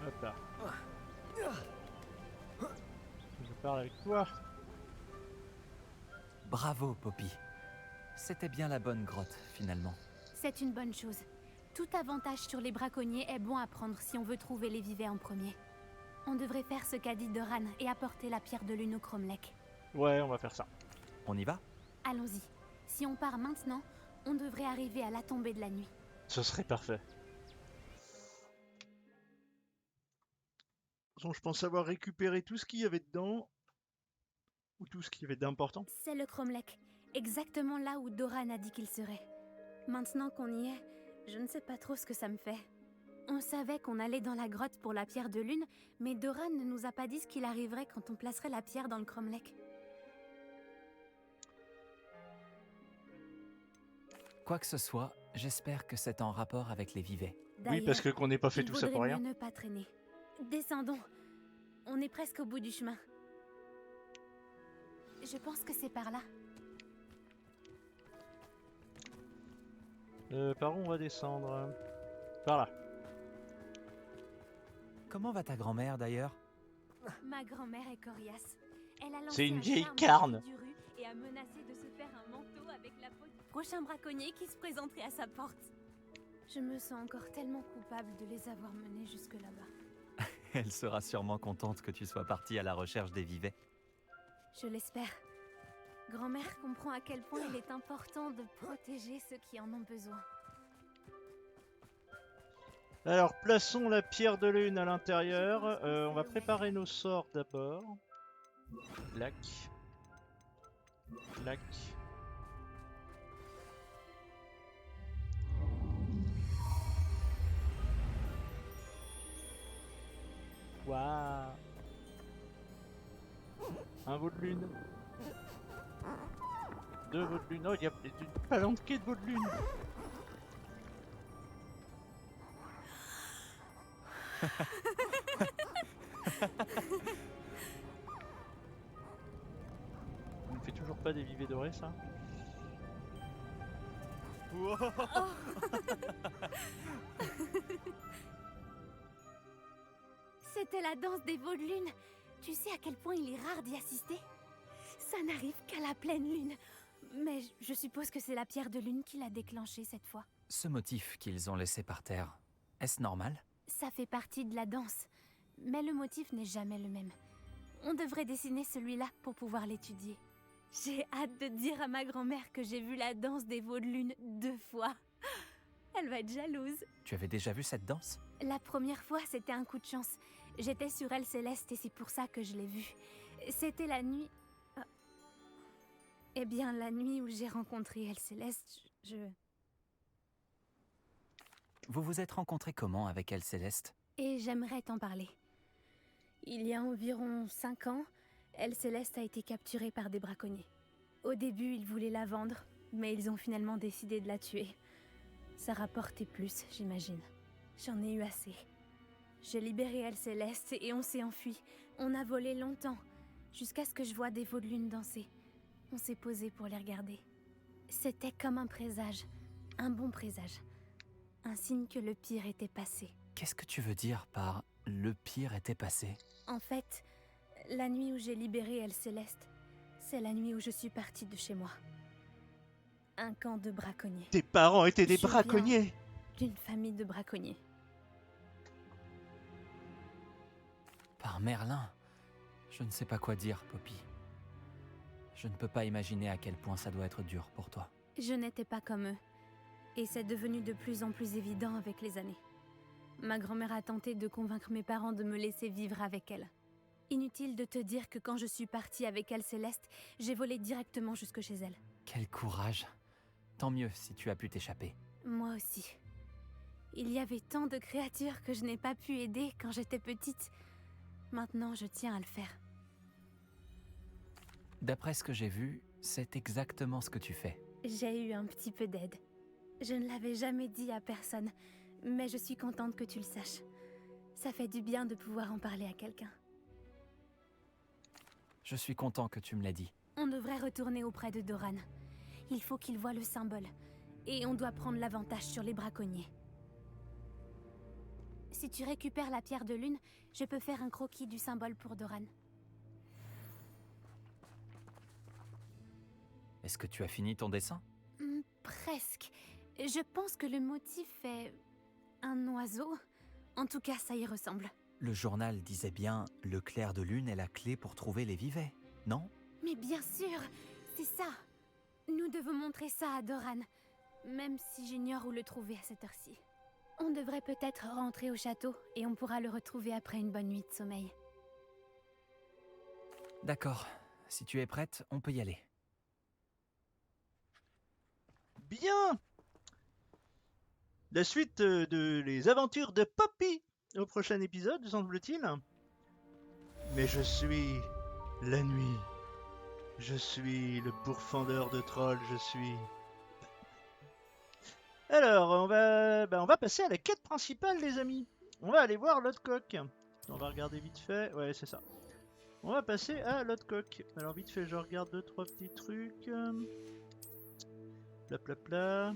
Hop là. Je parle avec toi. Bravo, Poppy. C'était bien la bonne grotte, finalement. C'est une bonne chose. Tout avantage sur les braconniers est bon à prendre si on veut trouver les vivets en premier. On devrait faire ce qu'a dit Doran et apporter la pierre de lune au Cromlech. Ouais, on va faire ça. On y va? Allons-y. Si on part maintenant, on devrait arriver à la tombée de la nuit. Ce serait parfait. Bon, je pense avoir récupéré tout ce qu'il y avait dedans. Ou tout ce qu'il y avait d'important. C'est le Cromlech, exactement là où Doran a dit qu'il serait. Maintenant qu'on y est, je ne sais pas trop ce que ça me fait. On savait qu'on allait dans la grotte pour la pierre de lune, mais Doran ne nous a pas dit ce qu'il arriverait quand on placerait la pierre dans le Cromlech. Quoi que ce soit, j'espère que c'est en rapport avec les vivets. Oui, parce que qu'on n'ait pas fait il tout ça pour vaudrait rien. mieux ne pas traîner. Descendons. On est presque au bout du chemin. Je pense que c'est par là. Par où on va descendre? Par là. Comment va ta grand-mère d'ailleurs? Ma grand-mère est coriace. Elle a lancé C'est une un vieille charme carne. du rue et a menacé de se faire un manteau avec la peau du prochain braconnier qui se présenterait à sa porte. Je me sens encore tellement coupable de les avoir menés jusque là-bas. Elle sera sûrement contente que tu sois partie à la recherche des vivets. Je l'espère. Grand-mère comprend à quel point il est important de protéger ceux qui en ont besoin. Alors, plaçons la pierre de lune à l'intérieur. On va préparer nos sorts d'abord. Lac. Lac. Waouh. Un veau de lune. 2 veaux de lune. Oh, il y a une palanquée de veaux de lune. On ne fait toujours pas des vivets dorés, ça? Wow. C'était la danse des veaux de lune. Tu sais à quel point il est rare d'y assister? Ça n'arrive qu'à la pleine lune. Mais je suppose que c'est la pierre de lune qui l'a déclenché cette fois. Ce motif qu'ils ont laissé par terre, est-ce normal? Ça fait partie de la danse. Mais le motif n'est jamais le même. On devrait dessiner celui-là pour pouvoir l'étudier. J'ai hâte de dire à ma grand-mère que j'ai vu la danse des veaux de lune 2 fois. Elle va être jalouse. Tu avais déjà vu cette danse? La première fois, c'était un coup de chance. J'étais sur Elle Céleste et c'est pour ça que je l'ai vue. C'était la nuit... Eh bien, la nuit où j'ai rencontré Elle Céleste, Vous vous êtes rencontrés comment avec Elle Céleste? Et j'aimerais t'en parler. Il y a environ 5 ans, Elle Céleste a été capturée par des braconniers. Au début, ils voulaient la vendre, mais ils ont finalement décidé de la tuer. Ça rapportait plus, j'imagine. J'en ai eu assez. J'ai libéré Elle Céleste et on s'est enfui. On a volé longtemps. jusqu'à ce que je vois des veaux de lune danser. On s'est posé pour les regarder. C'était comme un présage, un bon présage. Un signe que le pire était passé. Qu'est-ce que tu veux dire par « le pire était passé » ? En fait, la nuit où j'ai libéré El Céleste, c'est la nuit où je suis partie de chez moi. Un camp de braconniers. Tes parents étaient des Je viens braconniers. D'une famille de braconniers. Par Merlin, je ne sais pas quoi dire, Poppy. Je ne peux pas imaginer à quel point ça doit être dur pour toi. Je n'étais pas comme eux. Et c'est devenu de plus en plus évident avec les années. Ma grand-mère a tenté de convaincre mes parents de me laisser vivre avec elle. Inutile de te dire que quand je suis partie avec Elle Céleste, j'ai volé directement jusque chez elle. Quel courage. Tant mieux si tu as pu t'échapper. Moi aussi. Il y avait tant de créatures que je n'ai pas pu aider quand j'étais petite. Maintenant, je tiens à le faire. D'après ce que j'ai vu, c'est exactement ce que tu fais. J'ai eu un petit peu d'aide. Je ne l'avais jamais dit à personne, mais je suis contente que tu le saches. Ça fait du bien de pouvoir en parler à quelqu'un. Je suis content que tu me l'aies dit. On devrait retourner auprès de Doran. Il faut qu'il voie le symbole. Et on doit prendre l'avantage sur les braconniers. Si tu récupères la pierre de lune, je peux faire un croquis du symbole pour Doran. Est-ce que tu as fini ton dessin ? Presque. Je pense que le motif est un oiseau. En tout cas, ça y ressemble. Le journal disait bien « Le clair de lune est la clé pour trouver les vivets », non ? Mais bien sûr, c'est ça. Nous devons montrer ça à Doran, même si j'ignore où le trouver à cette heure-ci. On devrait peut-être rentrer au château et on pourra le retrouver après une bonne nuit de sommeil. D'accord. Si tu es prête, on peut y aller. Bien. La suite de les aventures de Poppy au prochain épisode, semble-t-il. Mais je suis la nuit. Je suis le pourfendeur de trolls, je suis... Alors, on va passer à la quête principale, les amis. On va aller voir Lodcock. On va regarder vite fait. Ouais, c'est ça. On va passer à Lodcock. Alors, vite fait, je regarde 2-3 petits trucs. Pla pla pla.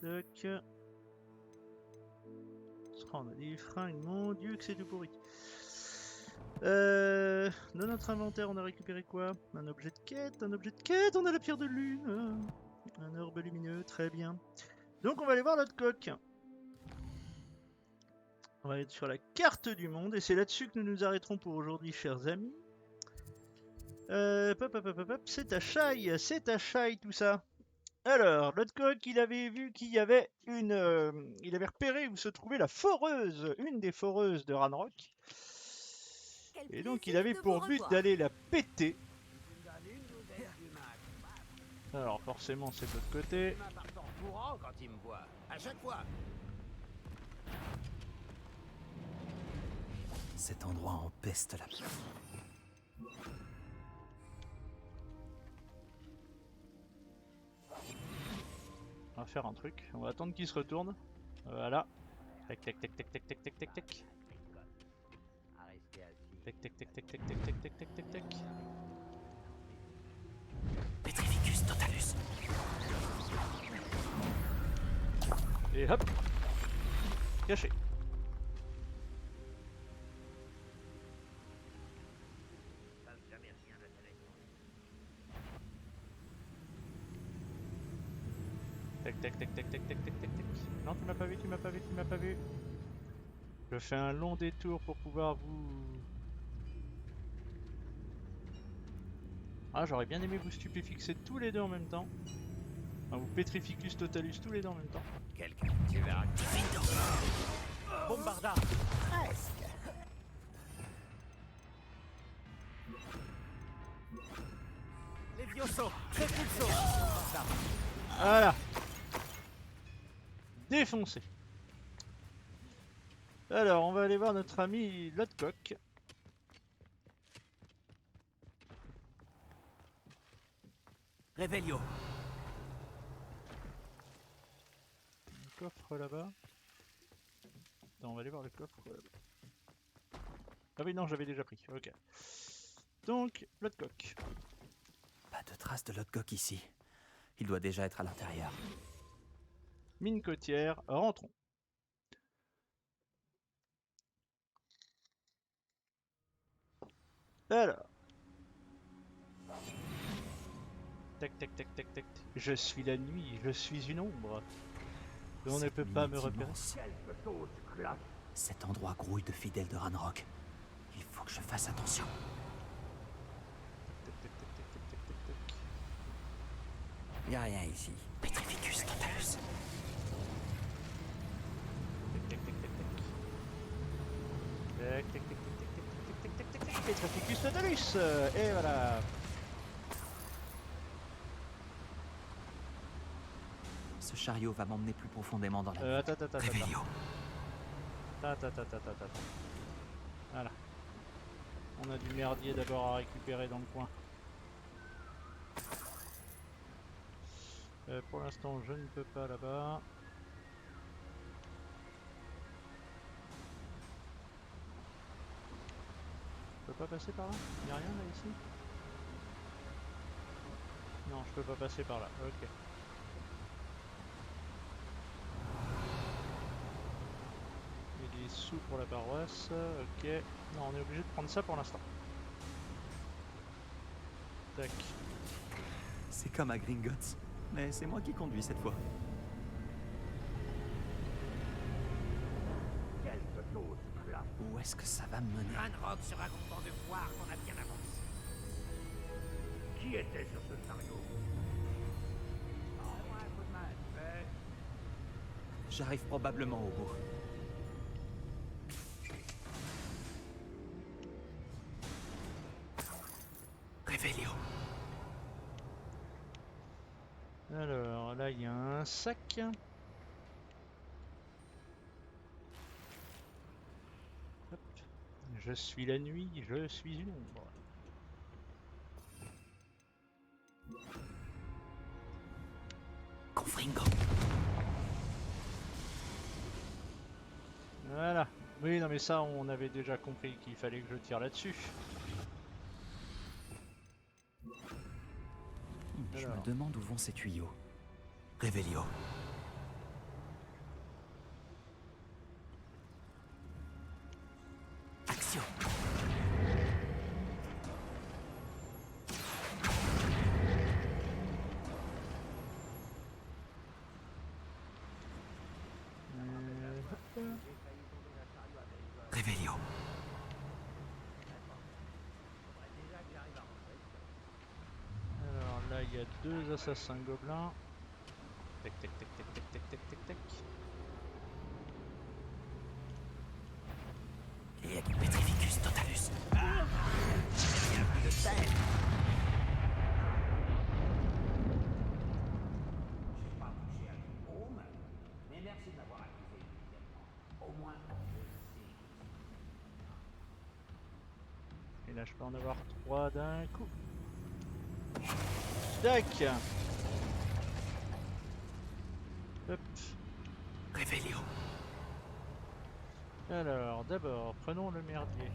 Toc. On a des fringues, mon dieu que c'est tout pourri. Dans notre inventaire, on a récupéré quoi? Un objet de quête, on a la pierre de lune. Un orbe lumineux, très bien. Donc on va aller voir notre coq. On va être sur la carte du monde et c'est là-dessus que nous nous arrêterons pour aujourd'hui, chers amis. C'est à Shai tout ça. Alors, notre coq, il avait vu qu'il y avait il avait repéré où se trouvait la foreuse, une des foreuses de Ranrock. Et donc il avait pour but d'aller la péter. Alors forcément c'est de l'autre côté. Quand il me voit, à chaque fois. Cet endroit empeste la peur. On va faire un truc, on va attendre qu'il se retourne. Voilà. Tac tac tac tac tac tac tac tac tac. Tac tac tac tac tac tac tac tac tac tac tac. Petrificus totalus. Et hop. Caché. Tac tac tac tac tac tac tac tac tac. Non, tu m'as pas vu, tu m'as pas vu, tu m'as pas vu. Je fais un long détour pour pouvoir vous... Ah, j'aurais bien aimé vous stupéfixer tous les deux en même temps. Enfin, vous Petrificus totalus tous les deux en même temps. Quelqu'un, tu verras. Bombarda. Presque. Levioso. Repulso. Voilà. Défoncé. Alors, on va aller voir notre ami Lodcock. Revelio. Le coffre là-bas. Attends, on va aller voir le coffre là-bas. Ah oui, non, j'avais déjà pris. Ok. Donc, Bloodcock. Pas de traces de Lodgok ici. Il doit déjà être à l'intérieur. Mine côtière, rentrons. Alors. Tac, tac, tac, tac, tac. Je suis la nuit, je suis une ombre. On ne peut pas me repérer. Cet endroit grouille de fidèles de Ranrock. Il faut que je fasse attention. Tac, tac, tac, tac, tac, tac, tac, tac. Y a rien ici. Petrificus totalus. Tac, tac, tac, tac, tac. Tac, tac, tac, tac, tac, tac, tac, tac, tac, tac. Petrificus totalus. Et voilà. Ce chariot va m'emmener plus profondément dans la Attends, attends, attends. Revelio. Attends. Voilà. On a du merdier d'abord à récupérer dans le coin. Pour l'instant, je ne peux pas là-bas. Je peux pas passer par là? Il n'y a rien là ici? Non, je peux pas passer par là. Ok. Il y a des sous pour la paroisse. Ok. Non, on est obligé de prendre ça pour l'instant. Tac. C'est comme à Gringotts. Mais c'est moi qui conduis cette fois. Où est-ce que ça va me mener? Ranrock sera content de voir qu'on a bien avancé. Qui était sur ce chariot? J'arrive probablement au bout. Revelio. Alors, là, il y a un sac. Hop. Je suis la nuit, je suis une ombre. Confringo. Voilà. Oui, non mais ça, on avait déjà compris qu'il fallait que je tire là-dessus. Je Alors. me demande où vont ces tuyaux. Revelio. Action. Revelio. Alors là, il y a deux assassins gobelins. Tac, tac, tac, tac, tac, tac, tac, tac, tac. Il y a du Petrificus totalus. Mais merci de m'avoir accusé immédiatement. Au moins, Et là, je peux en avoir trois d'un coup. Tac. Hop. Revelio. Alors, d'abord, prenons le merdier.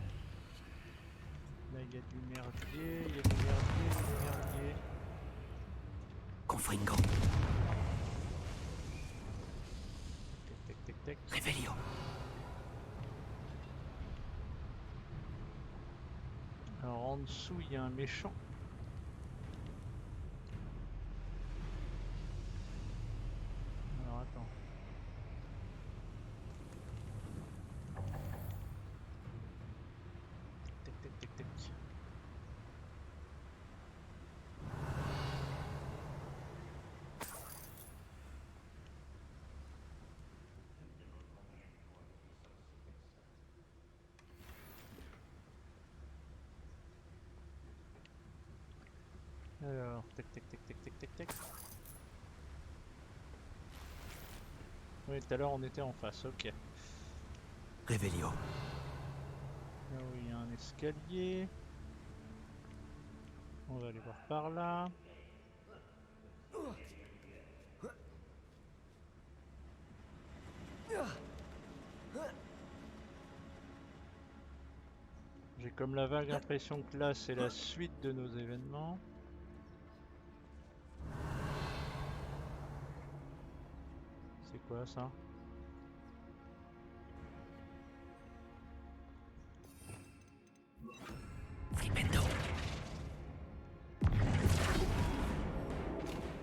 Là, il y a du merdier, il y a du merdier, il y a du merdier. Confringo. Tac, tac, tac, tac. Revelio. Alors, en dessous, il y a un méchant. Alors, attends. Tac, tac, tac, tac. Alors, tac, tac, tac, tac, tac, tac, tac. Oui, tout à l'heure, on était en face, ok. Revelio. Là où il y a un escalier. On va aller voir par là. comme la vague impression que là c'est la suite de nos événements. C'est quoi ça? Flipendo.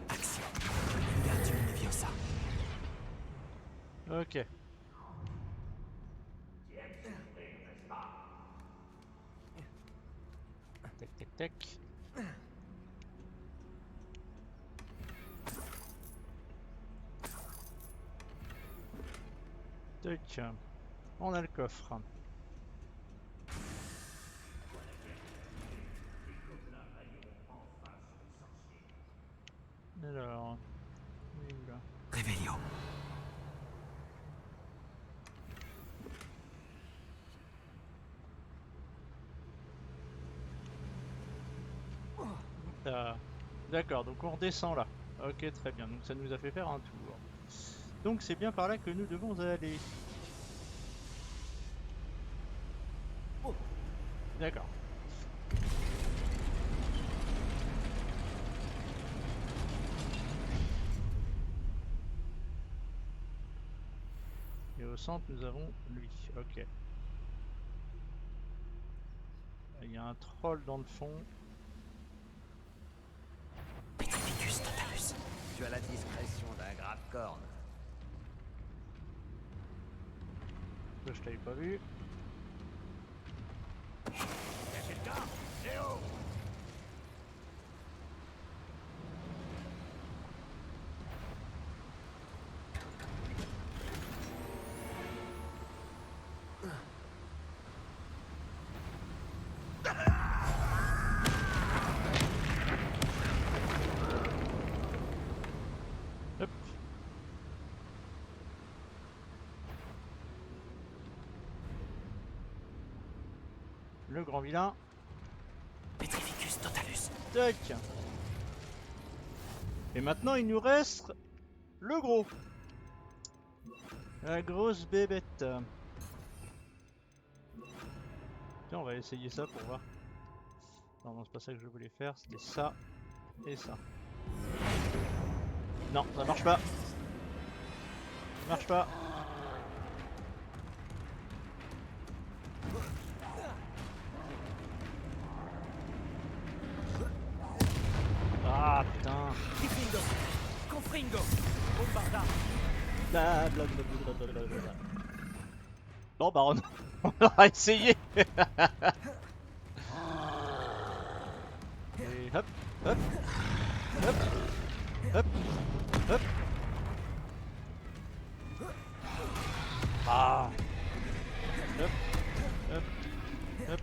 Action. Wingardium Leviosa. Ok. Tac tac tac. Tac. On a le coffre. Alors, il est où, là? Réveillon. D'accord, donc on redescend là. Ok, très bien, donc ça nous a fait faire un tour. Donc c'est bien par là que nous devons aller. D'accord. Et au centre, nous avons lui. Ok. Il y a un troll dans le fond. Petrificus Totalus. Tu as la discrétion d'un grave corne. Ça, je t'avais pas vu. Hop. Le grand vilain. Petrificus Totalus. Tac. Et maintenant il nous reste le gros. La grosse bébête. Tiens, on va essayer ça pour voir. Non, non, c'est pas ça que je voulais faire, c'était ça et ça. Non, ça marche pas. Ça marche pas. Ah putain. Diffindo. Confringo. Bombarda. Blablabla. Bon bah on aura essayé. Et hop, hop, hop, hop, hop. Ah. Hop, hop, hop.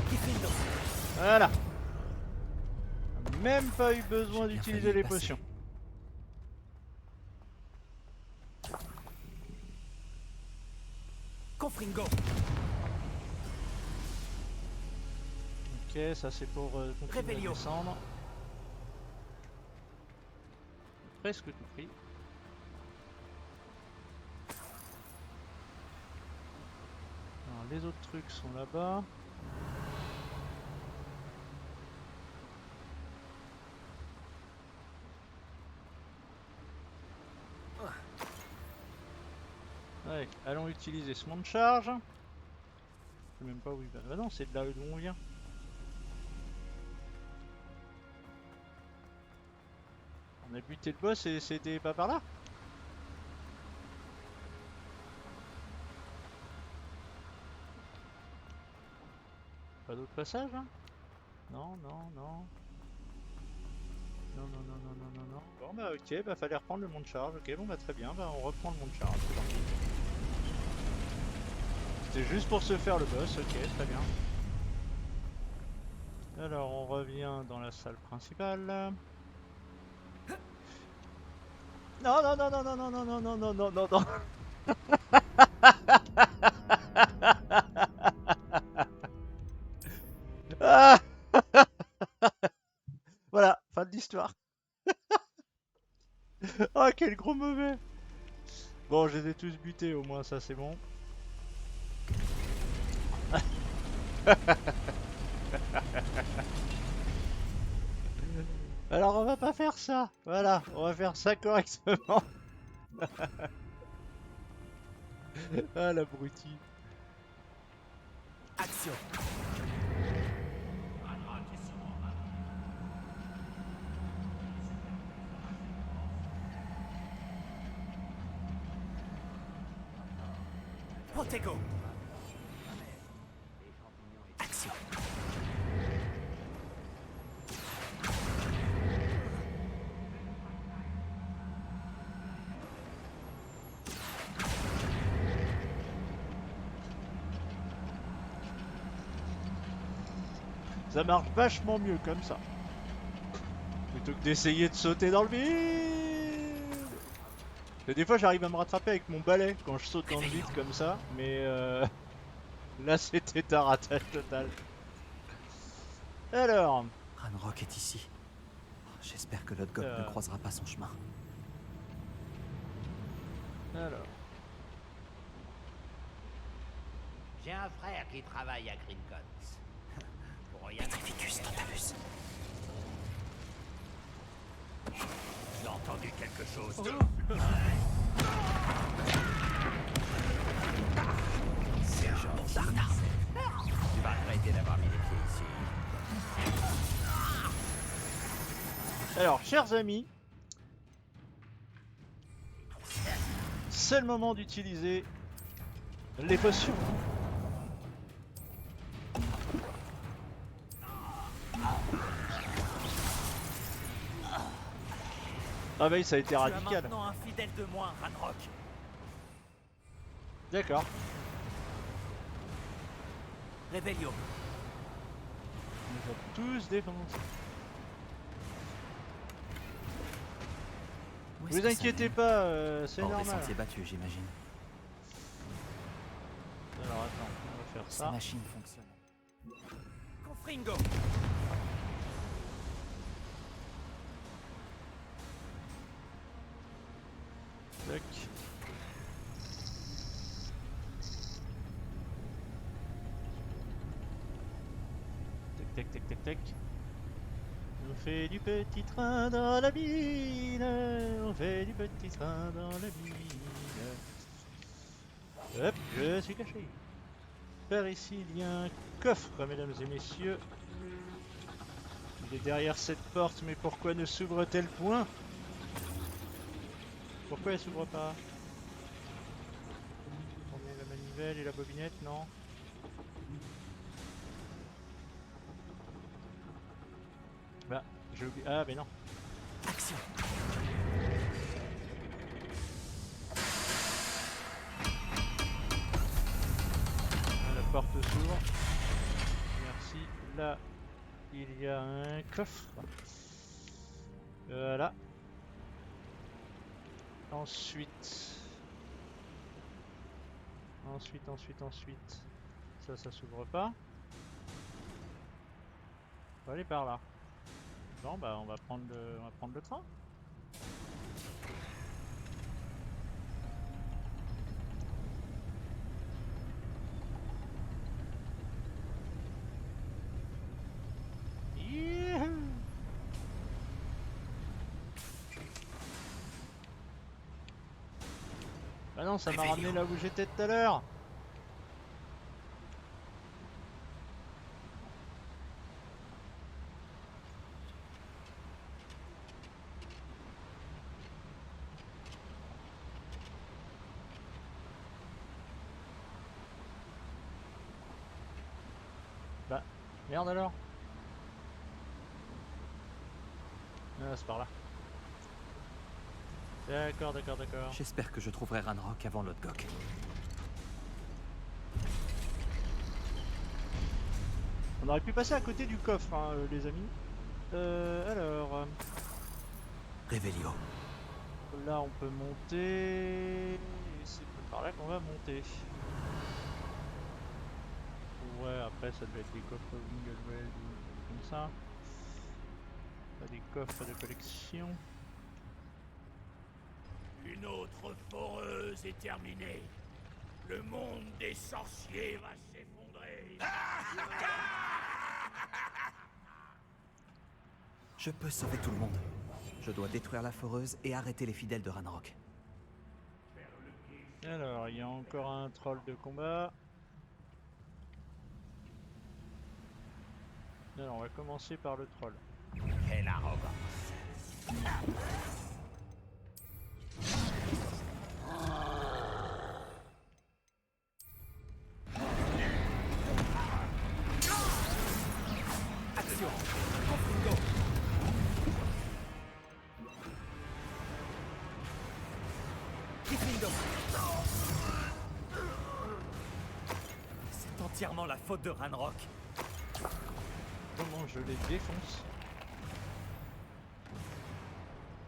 Diffindo. Voilà. Même pas eu besoin d'utiliser les potions. Confringo. Ok, ça c'est pour continuer à Réveillon. descendre. Presque tout pris. Alors, les autres trucs sont là-bas. Ouais, allons utiliser ce monde charge. Je sais même pas où il va. Bah non, c'est de là d'où on vient. On a buté le boss et c'était pas par là? Pas d'autre passage hein? Non, non, non. Non, non, non, non, non, non, non. Bon bah ok, bah fallait reprendre le monde charge. Ok, bon bah très bien, bah on reprend le monde charge. C'était juste pour se faire le boss, ok, très bien. Alors on revient dans la salle principale. Non, non, non, non, non, non, non, non, non, non, non, non, non. Ah. Voilà, fin de l'histoire. Oh, quel gros mauvais. Bon, je les ai tous butés, au moins ça c'est bon. Alors on va pas faire ça. Voilà, on va faire ça correctement. Ah l'abruti. Action. Protego. Action. Ça marche vachement mieux comme ça. Plutôt que d'essayer de sauter dans le vide. Et des fois j'arrive à me rattraper avec mon balai quand je saute dans le vide comme ça. Mais là c'était un ratage total. Alors... Ranrock est ici. J'espère que Lodgok ne croisera pas son chemin. Alors... J'ai un frère qui travaille à Grimcots. Pour rien. Petrificus totalus. J'ai entendu quelque chose de... Sergent Darda. Tu vas regretter d'avoir mis les pieds ici. Alors, chers amis, c'est le moment d'utiliser les potions. Ah bah oui, ça a été radical. Maintenant un fidèle de moins, Ranrock. D'accord. Revelio. On va tous défendre. Vous inquiétez pas, c'est Hors des normal. sentiers battus, j'imagine. Alors attends, on va faire Ces ça. machines fonctionnent. Confringo. Tac. Tac, tac, tac, tac, tac. On fait du petit train dans la mine. On fait du petit train dans la mine. Hop, je suis caché. Par ici, il y a un coffre, mesdames et messieurs. Il est derrière cette porte, mais pourquoi ne s'ouvre-t-elle point? Pourquoi elle s'ouvre pas? On met la manivelle et la bobinette, non? Bah, j'ai oublié. Ah, mais non. Action. La porte s'ouvre. Merci. Là, il y a un coffre. Voilà. Ensuite. Ça s'ouvre pas. On va aller par là. Bon, bah, on va prendre le train. Youhou! Bah non, ça m'a ramené là où j'étais tout à l'heure. Bah, merde alors. Ah, c'est par là. D'accord. J'espère que je trouverai Ranrock avant Lodgok. On aurait pu passer à côté du coffre, hein, les amis. Alors... Revelio. Là, on peut monter... Et c'est par là qu'on va monter. Ouais, après, ça devait être des coffres Winglewell ou comme ça. Pas des coffres de collection. Une autre foreuse est terminée. Le monde des sorciers va s'effondrer. Je peux sauver tout le monde. Je dois détruire la foreuse et arrêter les fidèles de Ranrock. Alors, il y a encore un troll de combat. Alors, on va commencer par le troll. Quelle arrogance. Action! Confringo! Confringo! C'est entièrement la faute de Ranrock. Comment je les défonce?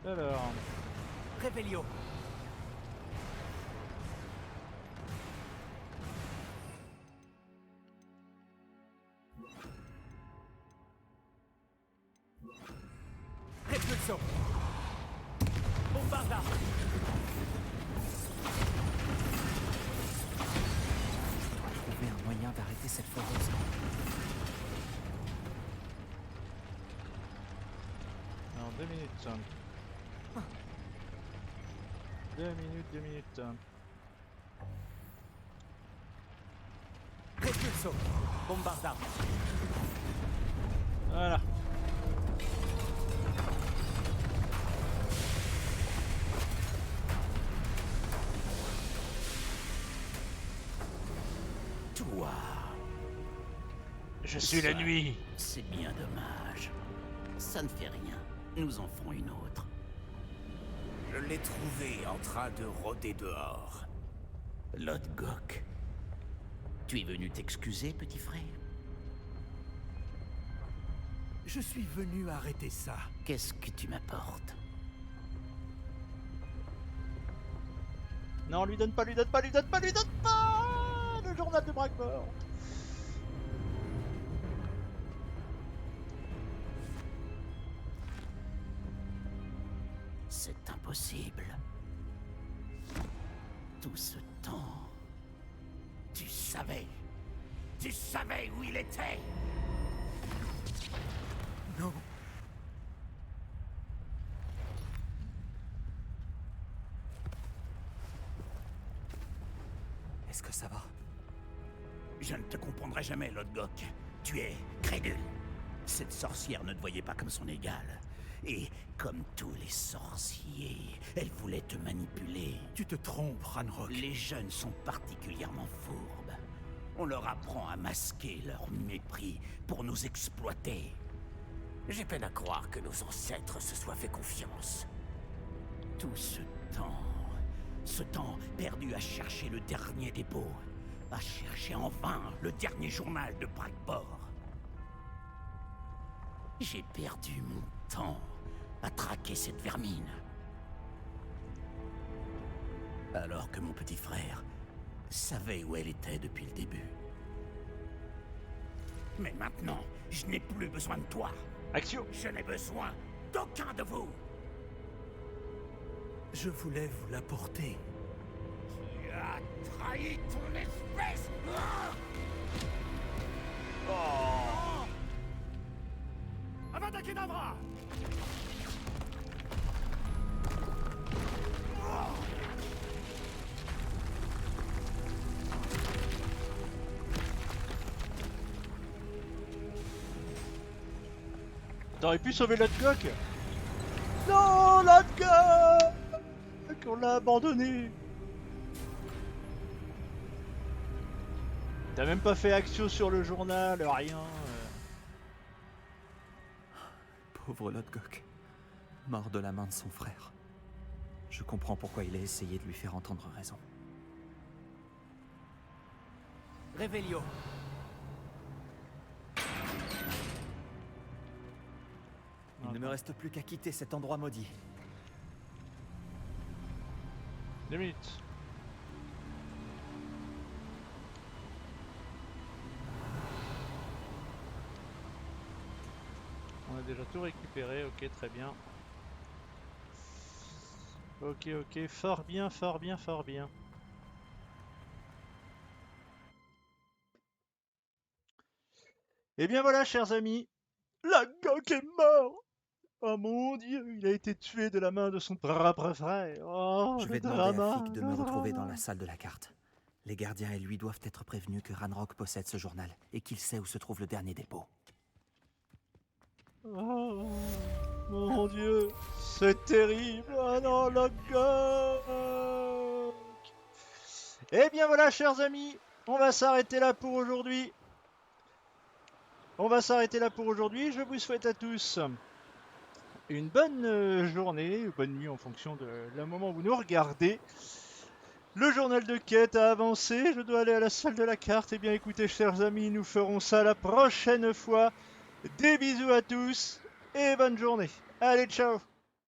Alors... Revelio! Repulso! Bombarda! Trouver un moyen d'arrêter cette foreuse. Alors 2 minutes. 2 minutes. Repulso! Bombarda! Voilà. Toi. Je suis la nuit. C'est bien dommage. Ça ne fait rien. Nous en ferons une autre. Je l'ai trouvé en train de rôder dehors. Lodgok. Tu es venu t'excuser, petit frère? Je suis venu arrêter ça. Qu'est-ce que tu m'apportes? Non, lui donne pas, lui donne pas, lui donne pas, lui donne pas le journal de Brackmore. C'est impossible. Tout ce temps, tu savais où il était. Non. Est-ce que ça va? Je ne te comprendrai jamais, Lodgok. Tu es crédule. Cette sorcière ne te voyait pas comme son égale. Et comme tous les sorciers, elle voulait te manipuler. Tu te trompes, Ranrock. Les jeunes sont particulièrement fourbes. On leur apprend à masquer leur mépris pour nous exploiter. J'ai peine à croire que nos ancêtres se soient fait confiance. Tout ce temps perdu à chercher le dernier dépôt, à chercher en vain le dernier journal de Brackport. J'ai perdu mon temps à traquer cette vermine. Alors que mon petit frère savait où elle était depuis le début. Mais maintenant, je n'ai plus besoin de toi. Action! Je n'ai besoin d'aucun de vous. Je voulais vous l'apporter. Tu as trahi ton espèce. Avada Kedavra! T'aurais pu sauver Lodgok? Non, Lodgok! On l'a abandonné. T'as même pas fait action sur le journal, rien. Pauvre Lodgok. Mort de la main de son frère. Je comprends pourquoi il a essayé de lui faire entendre raison. Revelio. Il ne me reste plus qu'à quitter cet endroit maudit. 2 minutes. On a déjà tout récupéré, ok, très bien. Ok, ok, fort bien, fort bien, fort bien. Et bien voilà, chers amis, Lodgok est mort. Oh mon Dieu, il a été tué de la main de son propre frère. Oh, Je le vais demander à drama, Fig de le me retrouver drama. dans la salle de la carte. Les gardiens et lui doivent être prévenus que Ranrock possède ce journal et qu'il sait où se trouve le dernier dépôt. Oh, mon Dieu, c'est terrible. Oh non, Locke. Eh bien voilà, chers amis, on va s'arrêter là pour aujourd'hui. Je vous souhaite à tous une bonne journée, bonne nuit en fonction de le moment où vous nous regardez. Le journal de quête a avancé, je dois aller à la salle de la carte. Eh bien écoutez, chers amis, nous ferons ça la prochaine fois. Des bisous à tous et bonne journée. Allez, ciao!